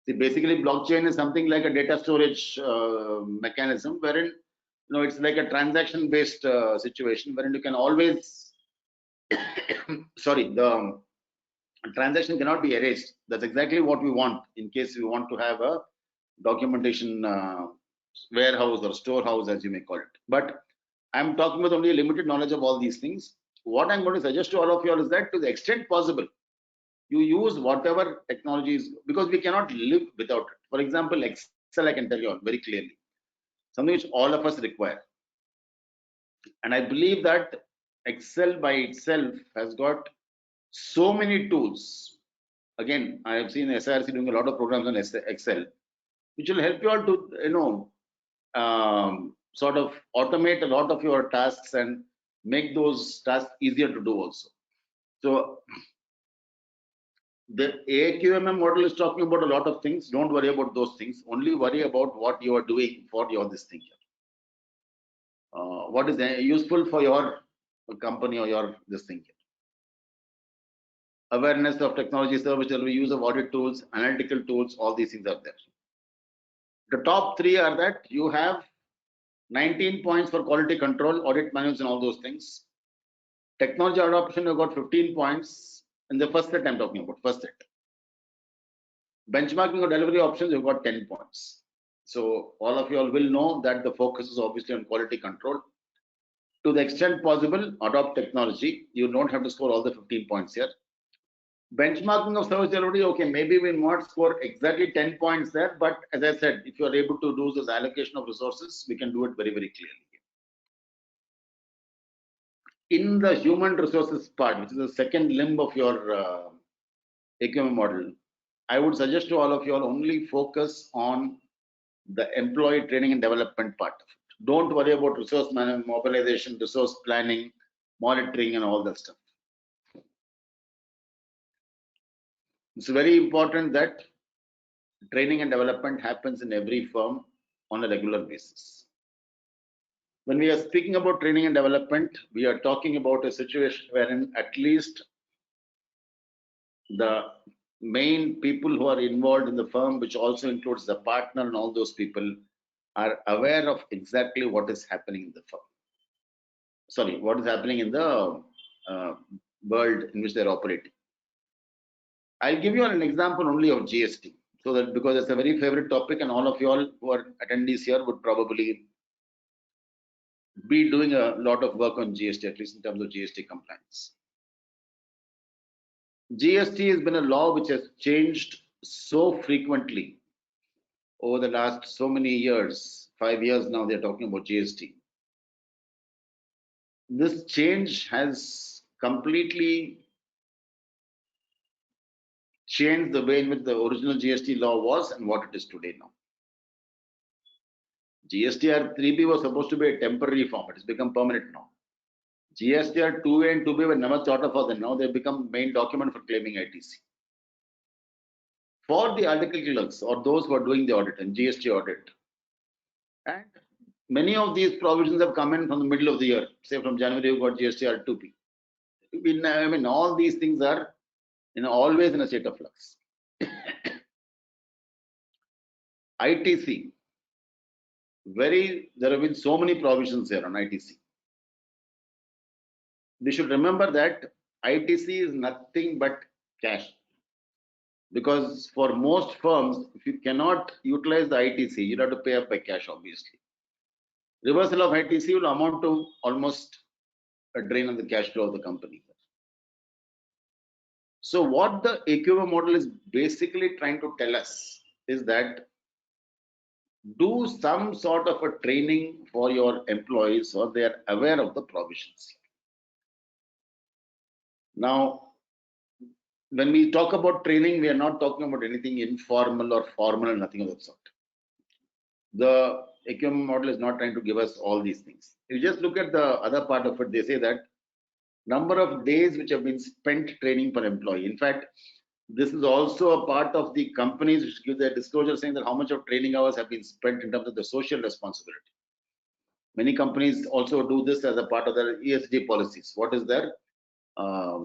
see, basically blockchain is something like a data storage mechanism, wherein it's like a transaction based situation, wherein you can always sorry, the transaction cannot be erased. That's exactly what we want in case we want to have a documentation warehouse or storehouse, as you may call it. But I'm talking with only a limited knowledge of all these things. What I'm going to suggest to all of you all is that to the extent possible, you use whatever technologies, because we cannot live without it. For example, Excel, I can tell you all very clearly, something which all of us require. And I believe that Excel by itself has got so many tools. Again, I have seen SIRC doing a lot of programs on Excel, which will help you all to, sort of automate a lot of your tasks and make those tasks easier to do also. So the AQMM model is talking about a lot of things. Don't worry about those things. Only worry about what you are doing for this thing here. What is useful for your company or your this thing here. Awareness of technology service delivery, use of audit tools, analytical tools, all these things are there. The top three are that you have 19 points for quality control, audit manuals and all those things. Technology adoption, you've got 15 points in the first set I'm talking about, first set. Benchmarking or delivery options, you've got 10 points. So all of you all will know that the focus is obviously on quality control. To the extent possible, adopt technology. You don't have to score all the 15 points here. Benchmarking of service delivery, okay, maybe we will not score exactly 10 points there, but as I said, if you are able to do this allocation of resources, we can do it very clearly. In the human resources part, which is the second limb of your AQMM model, I would suggest to all of you all only focus on the employee training and development part of it. Don't worry about resource management, mobilization, resource planning, monitoring and all that stuff. It's very important that training and development happens in every firm on a regular basis. When we are speaking about training and development, we are talking about a situation wherein at least the main people who are involved in the firm, which also includes the partner and all those people, are aware of exactly what is happening in the firm. Sorry, what is happening in the world in which they're operating. I'll give you an example only of GST, so that because it's a very favorite topic and all of you all who are attendees here would probably be doing a lot of work on GST, at least in terms of GST compliance. GST has been a law which has changed so frequently over the last so many years. 5 years now they're talking about GST. This change has completely changed the way in which the original GST law was and what it is today now. GSTR 3B was supposed to be a temporary form. It has become permanent now. GSTR 2A and 2B were never thought of for them. Now they've become main document for claiming ITC. For the article clerks or those who are doing the audit and GST audit, and many of these provisions have come in from the middle of the year. Say from January you got GSTR 2B. I mean, all these things are always in a state of flux. ITC, there have been so many provisions here on ITC. We should remember that ITC is nothing but cash, because for most firms, if you cannot utilize the ITC, you have to pay up by cash, obviously. Reversal of ITC will amount to almost a drain on the cash flow of the company. So what the AQMM model is basically trying to tell us is that do some sort of a training for your employees so they are aware of the provisions. Now, when we talk about training, we are not talking about anything informal or formal and nothing of that sort. The AQM model is not trying to give us all these things. If you just look at the other part of it, they say that number of days which have been spent training per employee. In fact, this is also a part of the companies which give their disclosure saying that how much of training hours have been spent in terms of the social responsibility. Many companies also do this as a part of their ESG policies. What is their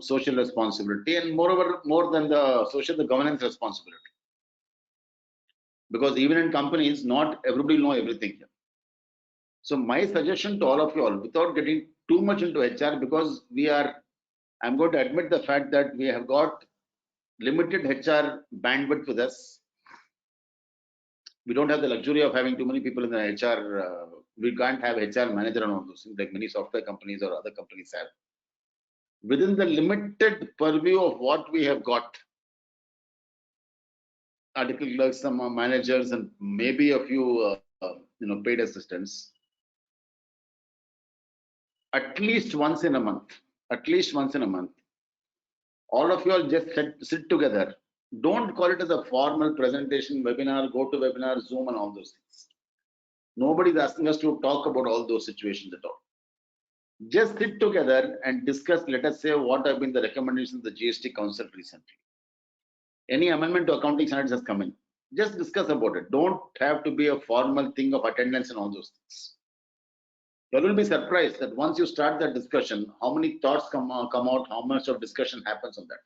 social responsibility, and moreover, more than the social, the governance responsibility. Because even in companies, not everybody know everything here. So my suggestion to all of you all, without getting too much into HR, because I'm going to admit the fact that we have got limited HR bandwidth with us. We don't have the luxury of having too many people in the HR. We can't have HR manager and all those things like many software companies or other companies have. Within the limited purview of what we have got, article clerks, some managers, and maybe a few paid assistants, at least once in a month, all of you all just sit together. Don't call it as a formal presentation, webinar, go to webinar, Zoom, and all those things. Nobody's asking us to talk about all those situations at all. Just sit together and discuss, let us say, what have been the recommendations of the GST Council recently. Any amendment to accounting standards has come in. Just discuss about it. Don't have to be a formal thing of attendance and all those things. You will be surprised that once you start that discussion, how many thoughts come out, how much of discussion happens on that.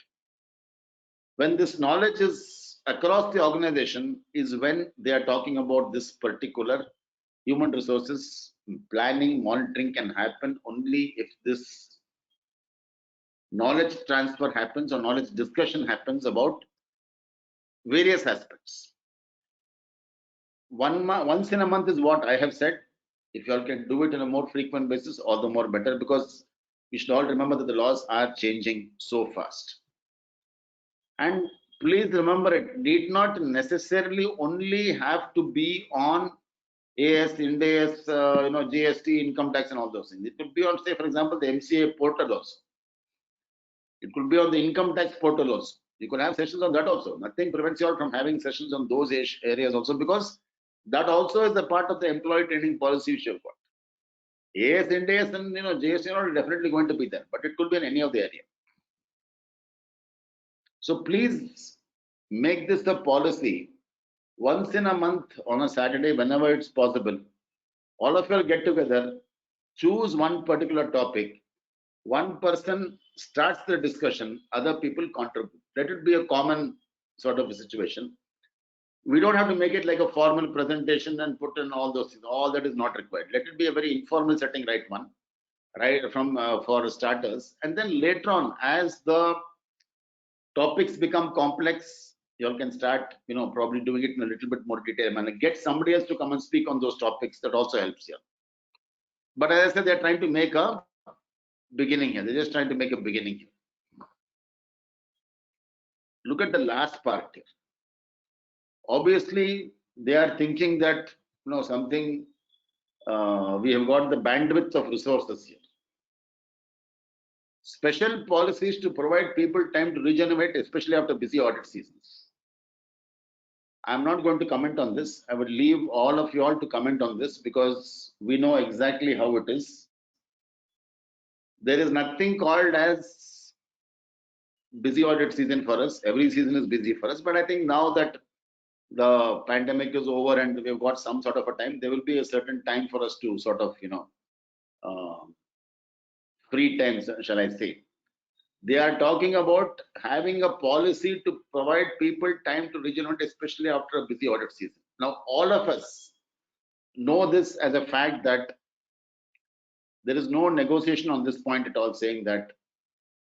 When this knowledge is across the organization is when they are talking about this particular human resources planning, monitoring can happen only if this knowledge transfer happens or knowledge discussion happens about various aspects. Once in a month is what I have said. If you all can do it on a more frequent basis, all the more better, because we should all remember that the laws are changing so fast. And please remember, it need not necessarily only have to be on AS, Ind AS, GST, income tax, and all those things. It could be on, say, for example, the MCA portal also. It could be on the income tax portal also. You could have sessions on that also. Nothing prevents you all from having sessions on those areas also, because that also is a part of the employee training policy which you've got. AS, Ind AS, and GST are definitely going to be there, but it could be in any of the area. So please make this the policy once in a month on a Saturday, whenever it's possible, all of you will get together, choose one particular topic. One person starts the discussion, other people contribute. Let it be a common sort of a situation. We don't have to make it like a formal presentation and put in all those things. All that is not required. Let it be a very informal setting, right from for starters. And then later on, as the topics become complex, you all can start, probably doing it in a little bit more detail manner. Get somebody else to come and speak on those topics. That also helps here. But as I said, they're trying to make a beginning here. They're just trying to make a beginning here. Look at the last part here. Obviously, they are thinking that something we have got the bandwidth of resources here. Special policies to provide people time to regenerate, especially after busy audit seasons. I'm not going to comment on this. I would leave all of you all to comment on this because we know exactly how it is. There is nothing called as busy audit season for us. Every season is busy for us. But I think now that the pandemic is over and we've got some sort of a time, there will be a certain time for us to sort of, free times, shall I say. They are talking about having a policy to provide people time to regenerate, especially after a busy audit season. Now, all of us know this as a fact that there is no negotiation on this point at all, saying that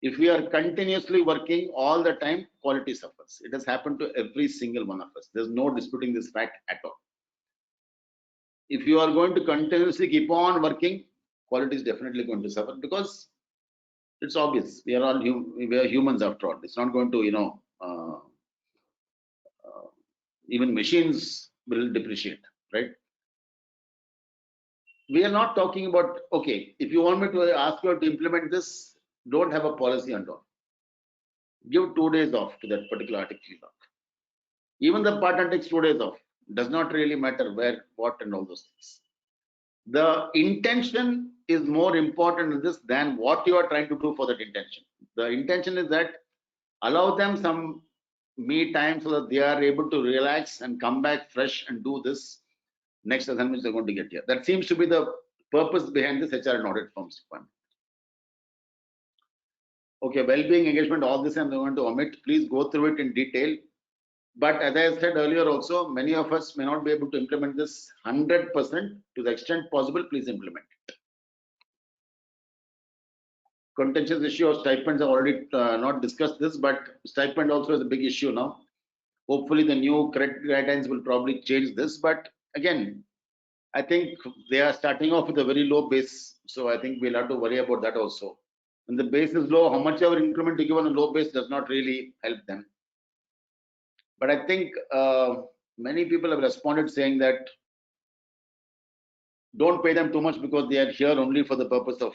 if we are continuously working all the time, quality suffers. It has happened to every single one of us. There's no disputing this fact at all. If you are going to continuously keep on working, quality is definitely going to suffer because it's obvious. We are humans after all. It's not going to, even machines will depreciate, right? We are not talking about, okay, if you want me to ask you to implement this, don't have a policy and all. Give 2 days off to that particular article. Even the partner takes 2 days off. Does not really matter where, what, and all those things. The intention is more important in this than what you are trying to do for that intention. The intention is that allow them some me time so that they are able to relax and come back fresh and do this next assignment they're going to get here. That seems to be the purpose behind this HR and audit firms requirement. Okay, well-being, engagement, all this I'm going to omit. Please go through it in detail. But as I said earlier also, many of us may not be able to implement this 100%. To the extent possible, please implement it. Contentious issue of stipends, I've already not discussed this, but stipend also is a big issue now. Hopefully the new guidelines will probably change this. But again, I think they are starting off with a very low base. So I think we'll have to worry about that also. When the base is low, how much ever increment you give on a low base does not really help them. But I think many people have responded saying that don't pay them too much because they are here only for the purpose of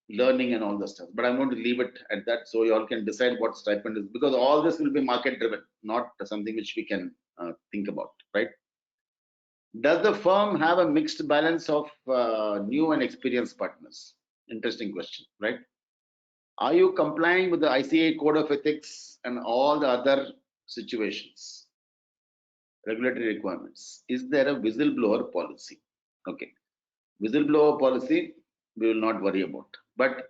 learning and all the stuff. But I'm going to leave it at that so you all can decide what stipend is, because all this will be market driven, not something which we can think about, right? Does the firm have a mixed balance of new and experienced partners? Interesting question, right? Are you complying with the ICAI code of ethics and all the other situations, regulatory requirements? Is there a whistleblower policy? Okay, whistleblower policy we will not worry about, but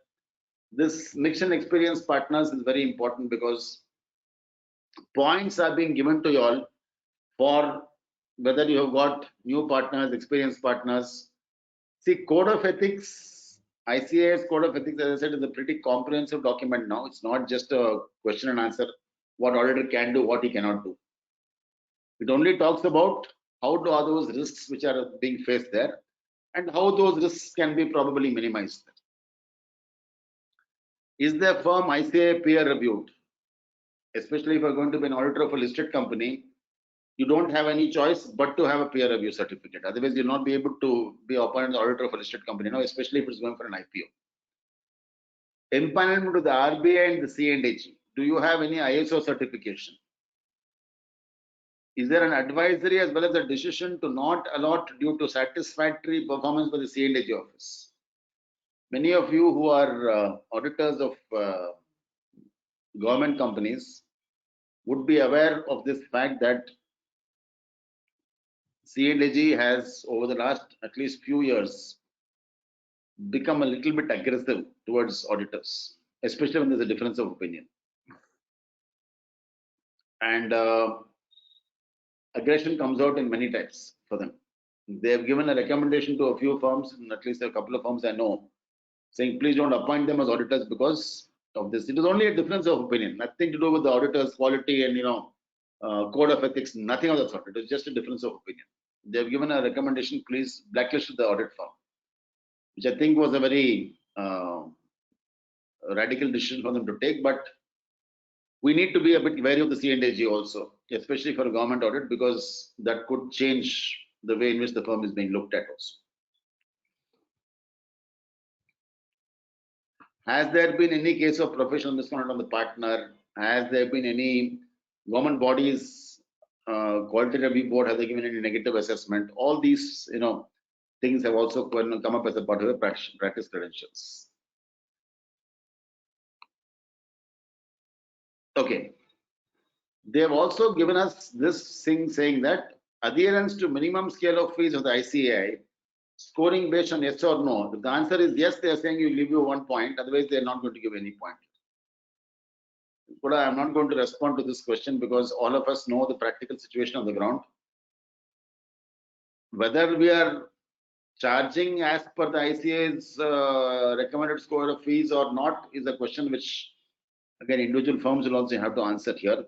this mixed and experienced partners is very important because points are being given to you all for whether you have got new partners, experienced partners. See, code of ethics, ICAI's code of ethics, as I said, is a pretty comprehensive document now. It's not just a question and answer, what auditor can do, what he cannot do. It only talks about how do are those risks which are being faced there and how those risks can be probably minimized. Is the firm ICAI peer reviewed? Especially if you're going to be an auditor of a listed company, you don't have any choice but to have a peer review certificate. Otherwise, you'll not be able to be appointed auditor of a listed company now, especially if it's going for an IPO. Empanelment to the RBI and the C&AG. Do you have any ISO certification? Is there an advisory as well as a decision to not allot due to satisfactory performance by the C&AG office? Many of you who are auditors of government companies would be aware of this fact that C&AG has over the last at least few years become a little bit aggressive towards auditors, especially when there's a difference of opinion. And aggression comes out in many types for them. They have given a recommendation to a few firms, and at least a couple of firms I know, saying please don't appoint them as auditors because of this. It is only a difference of opinion, nothing to do with the auditors' quality and code of ethics, nothing of that sort. It is just a difference of opinion. They have given a recommendation, please blacklist the audit firm, which I think was a very radical decision for them to take. But we need to be a bit wary of the C&AG also, especially for a government audit, because that could change the way in which the firm is being looked at also. Has there been any case of professional misconduct on the partner? Has there been any government bodies, quality review board, have they given any negative assessment? All these, things have also come up as a part of the practice credentials. Okay. They have also given us this thing saying that adherence to minimum scale of fees of the ICAI, scoring based on yes or no. If the answer is yes, they are saying you give you 1 point, otherwise they are not going to give any point. But I am not going to respond to this question because all of us know the practical situation on the ground. Whether we are charging as per the ICAI's recommended score of fees or not is a question which, again, individual firms will also have to answer here.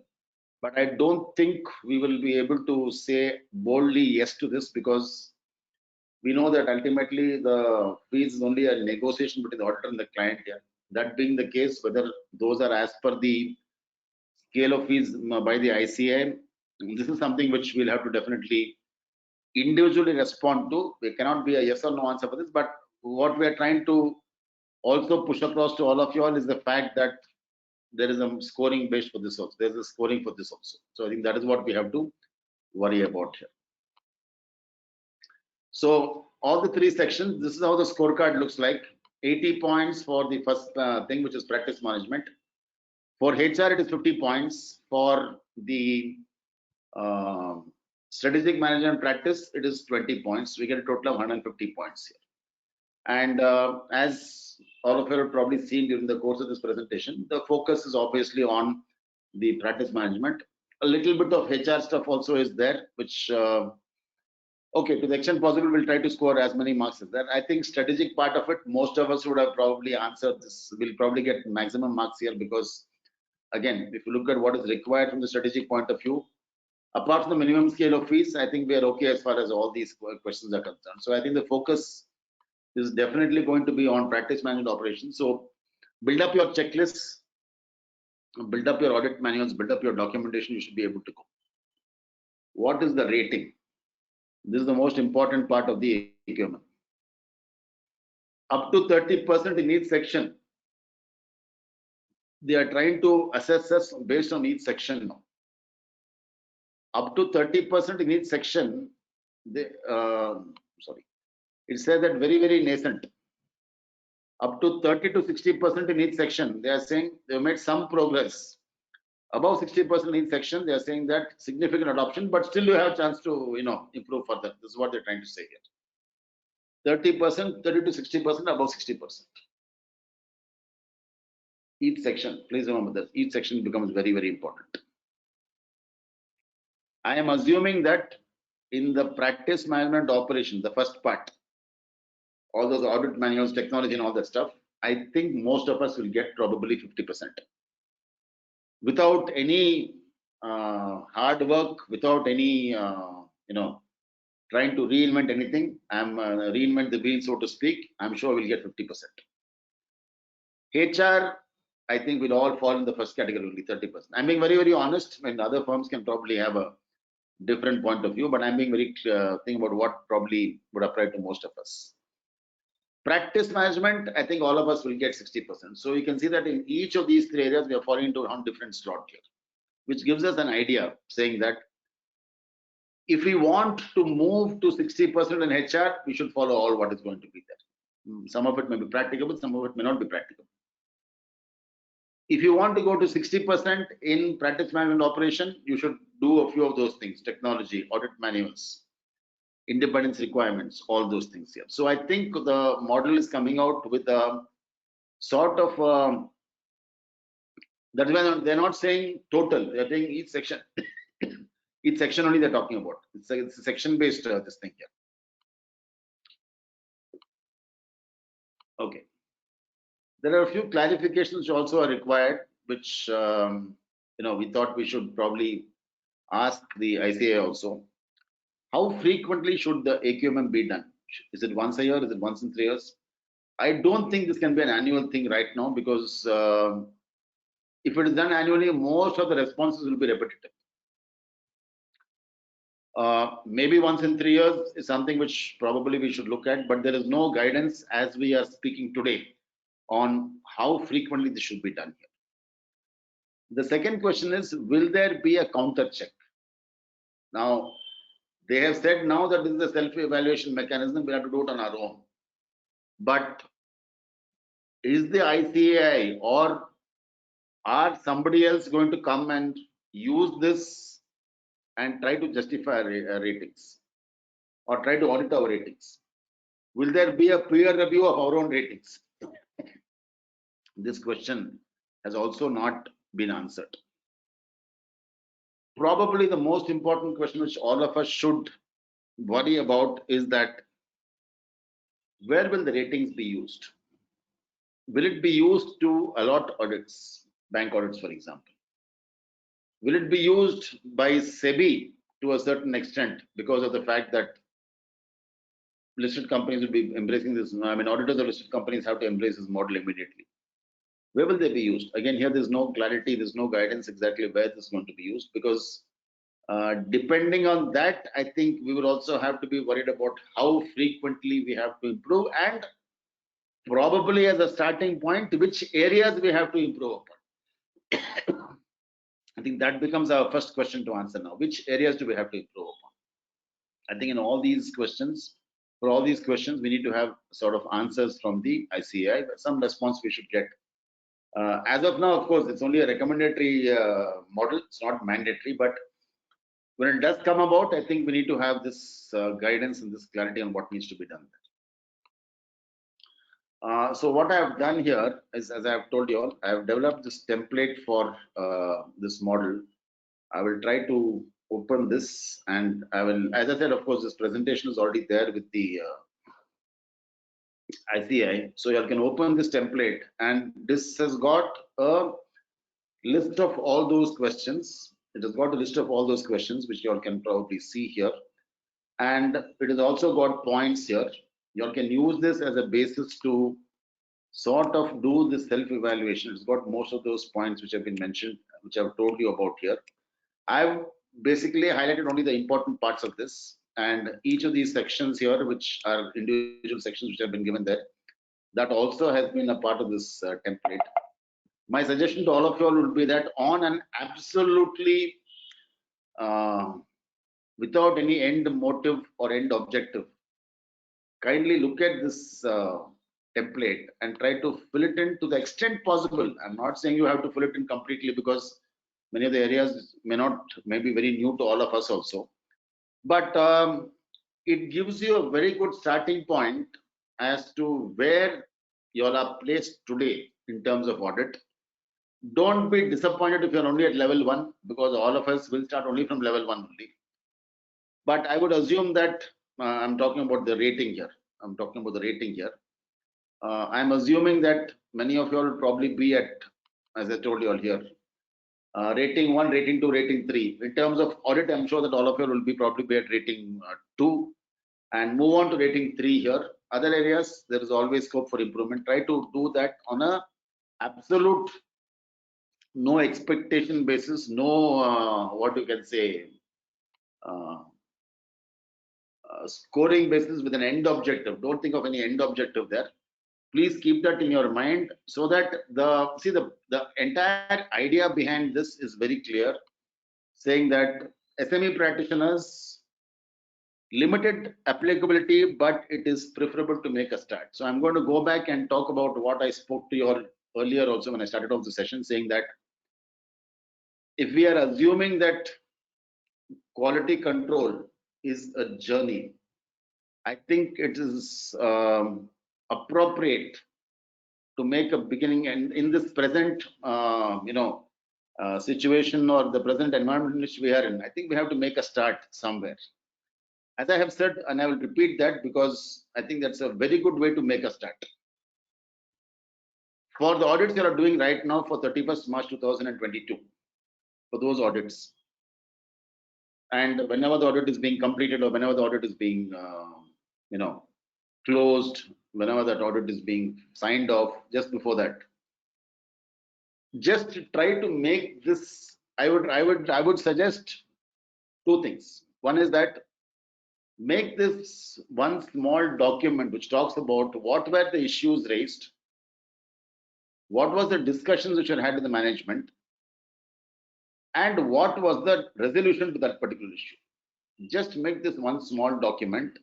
But I don't think we will be able to say boldly yes to this, because we know that ultimately the fees is only a negotiation between the auditor and the client here. That being the case, whether those are as per the scale of fees by the ICAI, this is something which we'll have to definitely individually respond to. There cannot be a yes or no answer for this, but what we are trying to also push across to all of you all is the fact that there is a scoring based for this also. There's a scoring for this also. So I think that is what we have to worry about here. So all the 3 sections, this is how the scorecard looks like. 80 points for the first thing, which is practice management. For HR, it is 50 points. For the strategic management practice, it is 20 points. We get a total of 150 points here. And as all of you have probably seen during the course of this presentation, the focus is obviously on the practice management. A little bit of HR stuff also is there, which, okay, to the extent possible, we'll try to score as many marks as that. I think strategic part of it, most of us would have probably answered this. We'll probably get maximum marks here because, again, if you look at what is required from the strategic point of view, apart from the minimum scale of fees, I think we are okay as far as all these questions are concerned. So I think the focus is definitely going to be on practice management operations. So build up your checklists, build up your audit manuals, build up your documentation, you should be able to go. What is the rating? This is the most important part of the AQMM. Up to 30% in each section. They are trying to assess us based on each section now. Up to 30% in each section, they, it says that very, very nascent. Up to 30 to 60% in each section, they are saying they have made some progress. Above 60% in each section, they are saying that significant adoption, but still you have a chance to improve further. This is what they're trying to say here. 30%, 30 to 60%, above 60%. Each section, please remember that each section becomes very, very important. I am assuming that in the practice management operation, the first part, all those audit manuals, technology and all that stuff, I think most of us will get probably 50%. Without any hard work, without any, trying to reinvent anything, reinvent the wheel, so to speak, I'm sure we'll get 50%. HR, I think we'll all fall in the first category, only 30%. I'm being very, very honest. I mean, other firms can probably have a different point of view, but I'm being very thinking about what probably would apply to most of us. Practice management, I think all of us will get 60%. So you can see that in each of these 3 areas, we are falling into a different slot here, which gives us an idea saying that if we want to move to 60% in HR, we should follow all what is going to be there. Some of it may be practicable, some of it may not be practicable. If you want to go to 60% in practice management operation, you should do a few of those things: technology, audit manuals, independence requirements, all those things here. So I think the model is coming out with a sort of that's why they're not saying total, they're saying each section. Each section only they're talking about. It's a section based this thing here. Okay. There are a few clarifications which also are required, which we thought we should probably ask the ICAI also. How frequently should the AQMM be done? Is it once a year? Is it once in 3 years? I don't think this can be an annual thing right now, because if it is done annually, most of the responses will be repetitive. Maybe once in 3 years is something which probably we should look at, but there is no guidance as we are speaking today on how frequently this should be done here. The second question is, will there be a counter check? Now, they have said now that this is a self-evaluation mechanism, we have to do it on our own. But is the ICAI or are somebody else going to come and use this and try to justify ratings or try to audit our ratings? Will there be a peer review of our own ratings? This question has also not been answered. Probably the most important question which all of us should worry about is that where will the ratings be used? Will it be used to allot audits, bank audits, for example? Will it be used by SEBI to a certain extent because of the fact that listed companies will be embracing this? I mean, auditors of listed companies have to embrace this model immediately. Where will they be used? Again, here there's no clarity, there's no guidance exactly where this is going to be used, because depending on that, I think we will also have to be worried about how frequently we have to improve, and probably as a starting point, which areas we have to improve upon. I think that becomes our first question to answer now. Which areas do we have to improve upon? I think in all these questions, for all these questions, we need to have sort of answers from the ICAI, some response we should get. As of now, of course, it's only a recommendatory model, it's not mandatory, but when it does come about, I think we need to have this guidance and this clarity on what needs to be done. So what I have done here is, as I have told you all, I have developed this template for this model. I will try to open this, and I will, as I said, of course, this presentation is already there with the ICAI. So you can open this template, and this has got a list of all those questions. It has got a list of all those questions, which you all can probably see here. And it has also got points here. You all can use this as a basis to sort of do this self-evaluation. It's got most of those points which have been mentioned, which I've told you about here. I've basically highlighted only the important parts of this, and each of these sections here, which are individual sections which have been given there, that also has been a part of this template. My suggestion to all of you all would be that on an absolutely without any end motive or end objective, kindly look at this template and try to fill it in to the extent possible. I'm not saying you have to fill it in completely, because many of the areas may be very new to all of us also, but it gives you a very good starting point as to where you all are placed today in terms of audit. Don't be disappointed if you're only at level 1, because all of us will start only from level 1 only. But I would assume that I'm talking about the rating here. I'm assuming that many of you will probably be at, as I told you all here, rating 1, rating 2, rating 3. In terms of audit, I'm sure that all of you will be probably be at rating 2 and move on to rating 3 here. Other areas, there is always scope for improvement. Try to do that on a absolute no expectation basis, no what you can say scoring basis with an end objective. Don't think of any end objective there. Please keep that in your mind, so that the entire idea behind this is very clear, saying that SME practitioners, limited applicability, but it is preferable to make a start. So I'm going to go back and talk about what I spoke to you all earlier also when I started off the session, saying that if we are assuming that quality control is a journey, I think it is appropriate to make a beginning, and in this present situation or the present environment in which we are in, I think we have to make a start somewhere. As I have said, and I will repeat that because I think that's a very good way to make a start. For the audits you are doing right now for 31st March 2022, for those audits, and whenever the audit is being completed or whenever the audit is being closed, whenever that audit is being signed off, just before that, just try to make this, I would suggest two things. One is that make this one small document which talks about what were the issues raised, what was the discussions which were had with the management, and what was the resolution to that particular issue. Just make this one small document.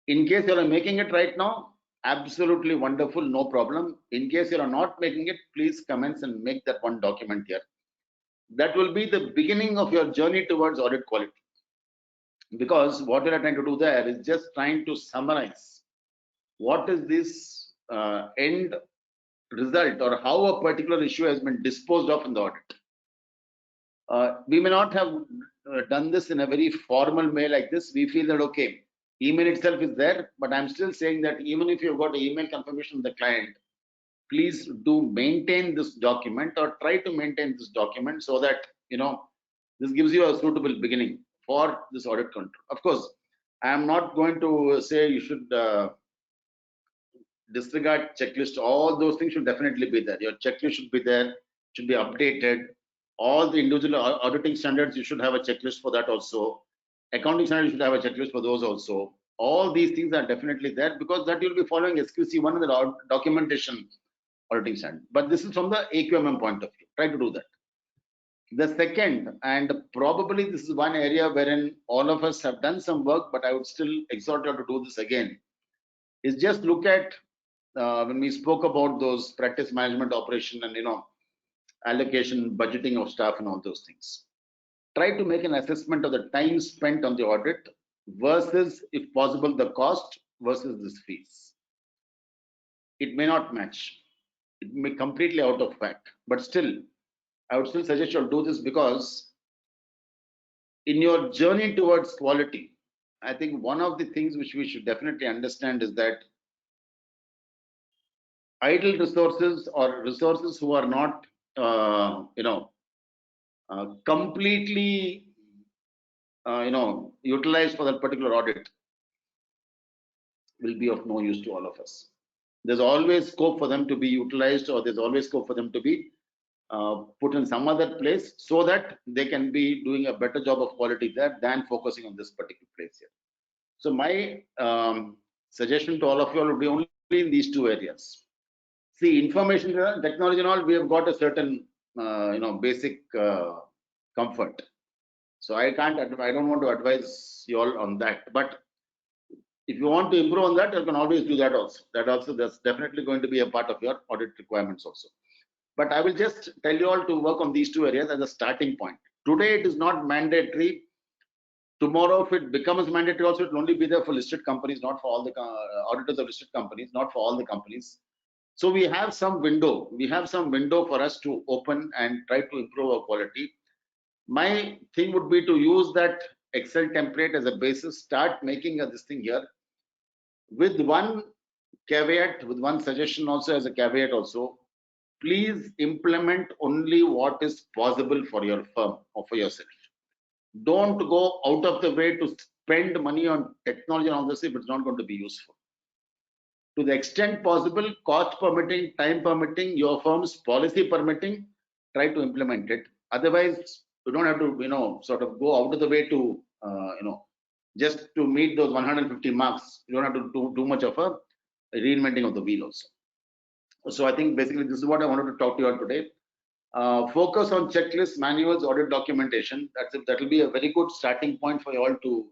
In case you are making it right now, absolutely wonderful, no problem. In case you are not making it, please commence and make that one document here. That will be the beginning of your journey towards audit quality. Because what we are trying to do there is just trying to summarize what is this end result or how a particular issue has been disposed of in the audit. We may not have done this in a very formal way like this. We feel that, okay, email itself is there, but I'm still saying that even if you've got an email confirmation from the client, please do maintain this document or try to maintain this document so that, this gives you a suitable beginning for this audit control. Of course, I am not going to say you should disregard checklist. All those things should definitely be there. Your checklist should be there, should be updated. All the individual auditing standards, you should have a checklist for that also. Accounting standards, you should have a checklist for those also. All these things are definitely there because that you'll be following SQC1 and the documentation auditing standard. But this is from the AQMM point of view. Try to do that. The second, and probably this is one area wherein all of us have done some work, but I would still exhort you to do this again, is just look at when we spoke about those practice management operation and allocation, budgeting of staff and all those things. Try to make an assessment of the time spent on the audit versus, if possible, the cost versus this fees. It may not match. It may be completely out of whack, but still, I would still suggest you do this because in your journey towards quality, I think one of the things which we should definitely understand is that idle resources or resources who are not completely utilized for that particular audit will be of no use to all of us. There's always scope for them to be utilized, or there's always scope for them to be put in some other place so that they can be doing a better job of quality there than focusing on this particular place here. So my suggestion to all of you all would be only in these two areas. See, information technology and all, we have got a certain basic comfort. So I don't want to advise you all on that. But if you want to improve on that, you can always do that also. That's definitely going to be a part of your audit requirements also. But I will just tell you all to work on these two areas as a starting point. Today it is not mandatory. Tomorrow, if it becomes mandatory also, it will only be there for listed companies, not for all the auditors of listed companies, not for all the companies. So we have some window. We have some window for us to open and try to improve our quality. My thing would be to use that Excel template as a basis, start making this thing here with one caveat, with one suggestion also as a caveat also. Please implement only what is possible for your firm or for yourself. Don't go out of the way to spend money on technology and all this if it's not going to be useful. To the extent possible, cost permitting, time permitting, your firm's policy permitting, try to implement it. Otherwise, you don't have to, sort of go out of the way to, just to meet those 150 marks. You don't have to do too much of a reinventing of the wheel also. So I think basically this is what I wanted to talk to you all today. Focus on checklists, manuals, audit documentation. That will be a very good starting point for you all to,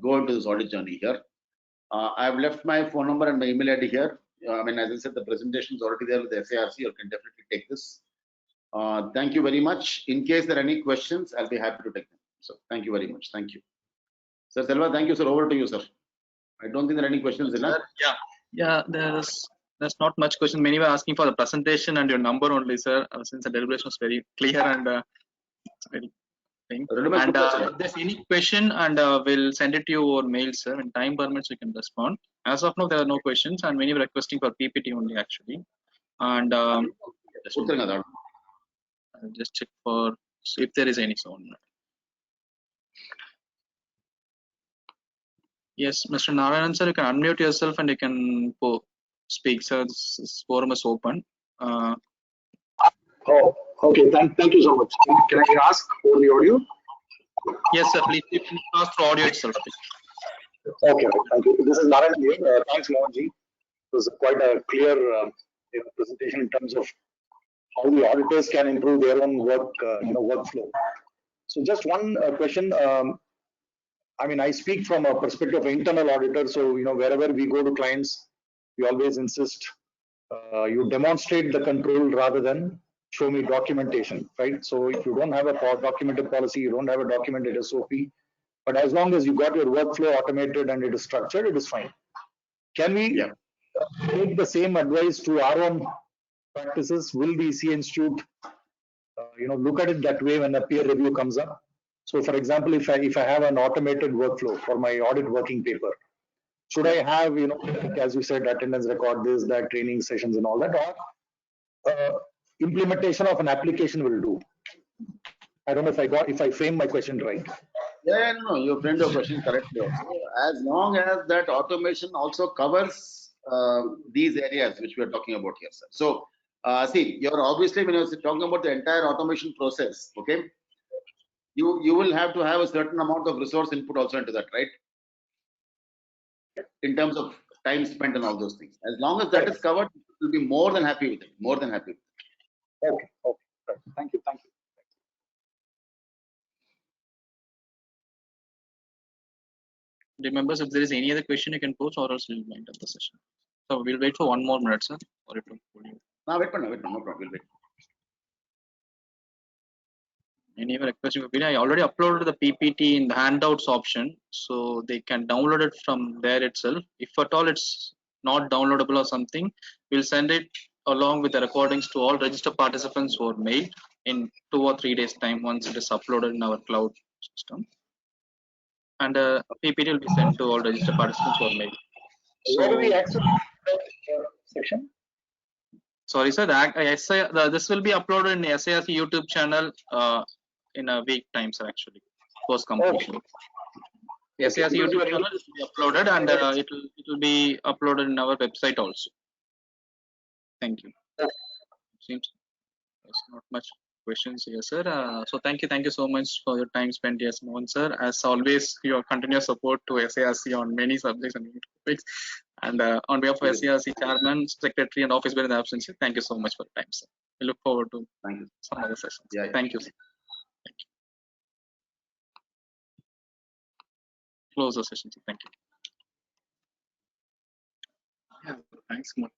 go into this audit journey here. I've left my phone number and my email ID here. As I said, the presentation is already there with the SIRC. You can definitely take this. Thank you very much. In case there are any questions, I'll be happy to take them. So thank you very much. Thank you. Sir Selva, thank you, sir. Over to you, sir. I don't think there are any questions, Ella. Yeah, there's not much question. Many were asking for the presentation and your number only, sir, since the deliberation was very clear and it's very thing. And if there's any question, and we'll send it to you over mail, sir. When time permits, you can respond. As of now, there are no questions, and many were requesting for PPT only, actually. And I'll just check for if there is any sound. Yes, Mr. Narayan, sir, you can unmute yourself and you can speak, sir. This forum is open. Oh, okay. Thank you so much. Can I ask for the audio? Yes, sir. Please ask for audio itself. Okay, thank you. This is Narayan here. Thanks, Mohanji. It was quite a clear presentation in terms of how the auditors can improve their own work, workflow. So, just one question. I mean, I speak from a perspective of internal auditor. So, wherever we go to clients, we always insist you demonstrate the control rather than show me documentation, right? So, if you don't have a documented policy, you don't have a documented SOP, but as long as you got your workflow automated and it is structured, it is fine. Can we take the same advice to our own practices? Will the EC Institute, look at it that way when a peer review comes up? So, for example, if I have an automated workflow for my audit working paper, should I have, as you said, attendance record, this, that, training sessions, and all that, or implementation of an application will do? I don't know if I frame my question right. Yeah, no, you framed your question correctly also. As long as that automation also covers these areas which we are talking about here, sir. So, see, you're obviously, when you're talking about the entire automation process, okay, you will have to have a certain amount of resource input also into that, right? In terms of time spent and all those things. As long as that is covered, we'll be more than happy with it. More than happy with it. Okay. Right. Thank you. Remember, if there is any other question, you can post, or else we'll wind up the session. So we'll wait for 1 more minute, sir. Or it will no problem. No problem. We'll wait. Any request? I already uploaded the PPT in the handouts option, so they can download it from there itself. If at all it's not downloadable or something, we'll send it along with the recordings to all registered participants or mail in 2 or 3 days time once it is uploaded in our cloud system. And PPT will be sent to all registered participants or mail. So, where do we access that section? Sorry, sir. This will be uploaded in the SIRC YouTube channel in a week time, sir. Actually, post completion. The SIRC YouTube channel will be uploaded, and it will be uploaded in our website also. Thank you. Seems there's not much questions here, sir. So thank you so much for your time spent, yes, Mohan, sir. As always, your continuous support to SIRC on many subjects and topics. And on behalf of SIRC Chairman, Secretary, and Office Bearer in the absence, thank you so much for your time, sir. We look forward to some other sessions. Yeah. Thank you, sir. Thank you. Close the session, sir. Thank you. Yeah, thanks, Mohan.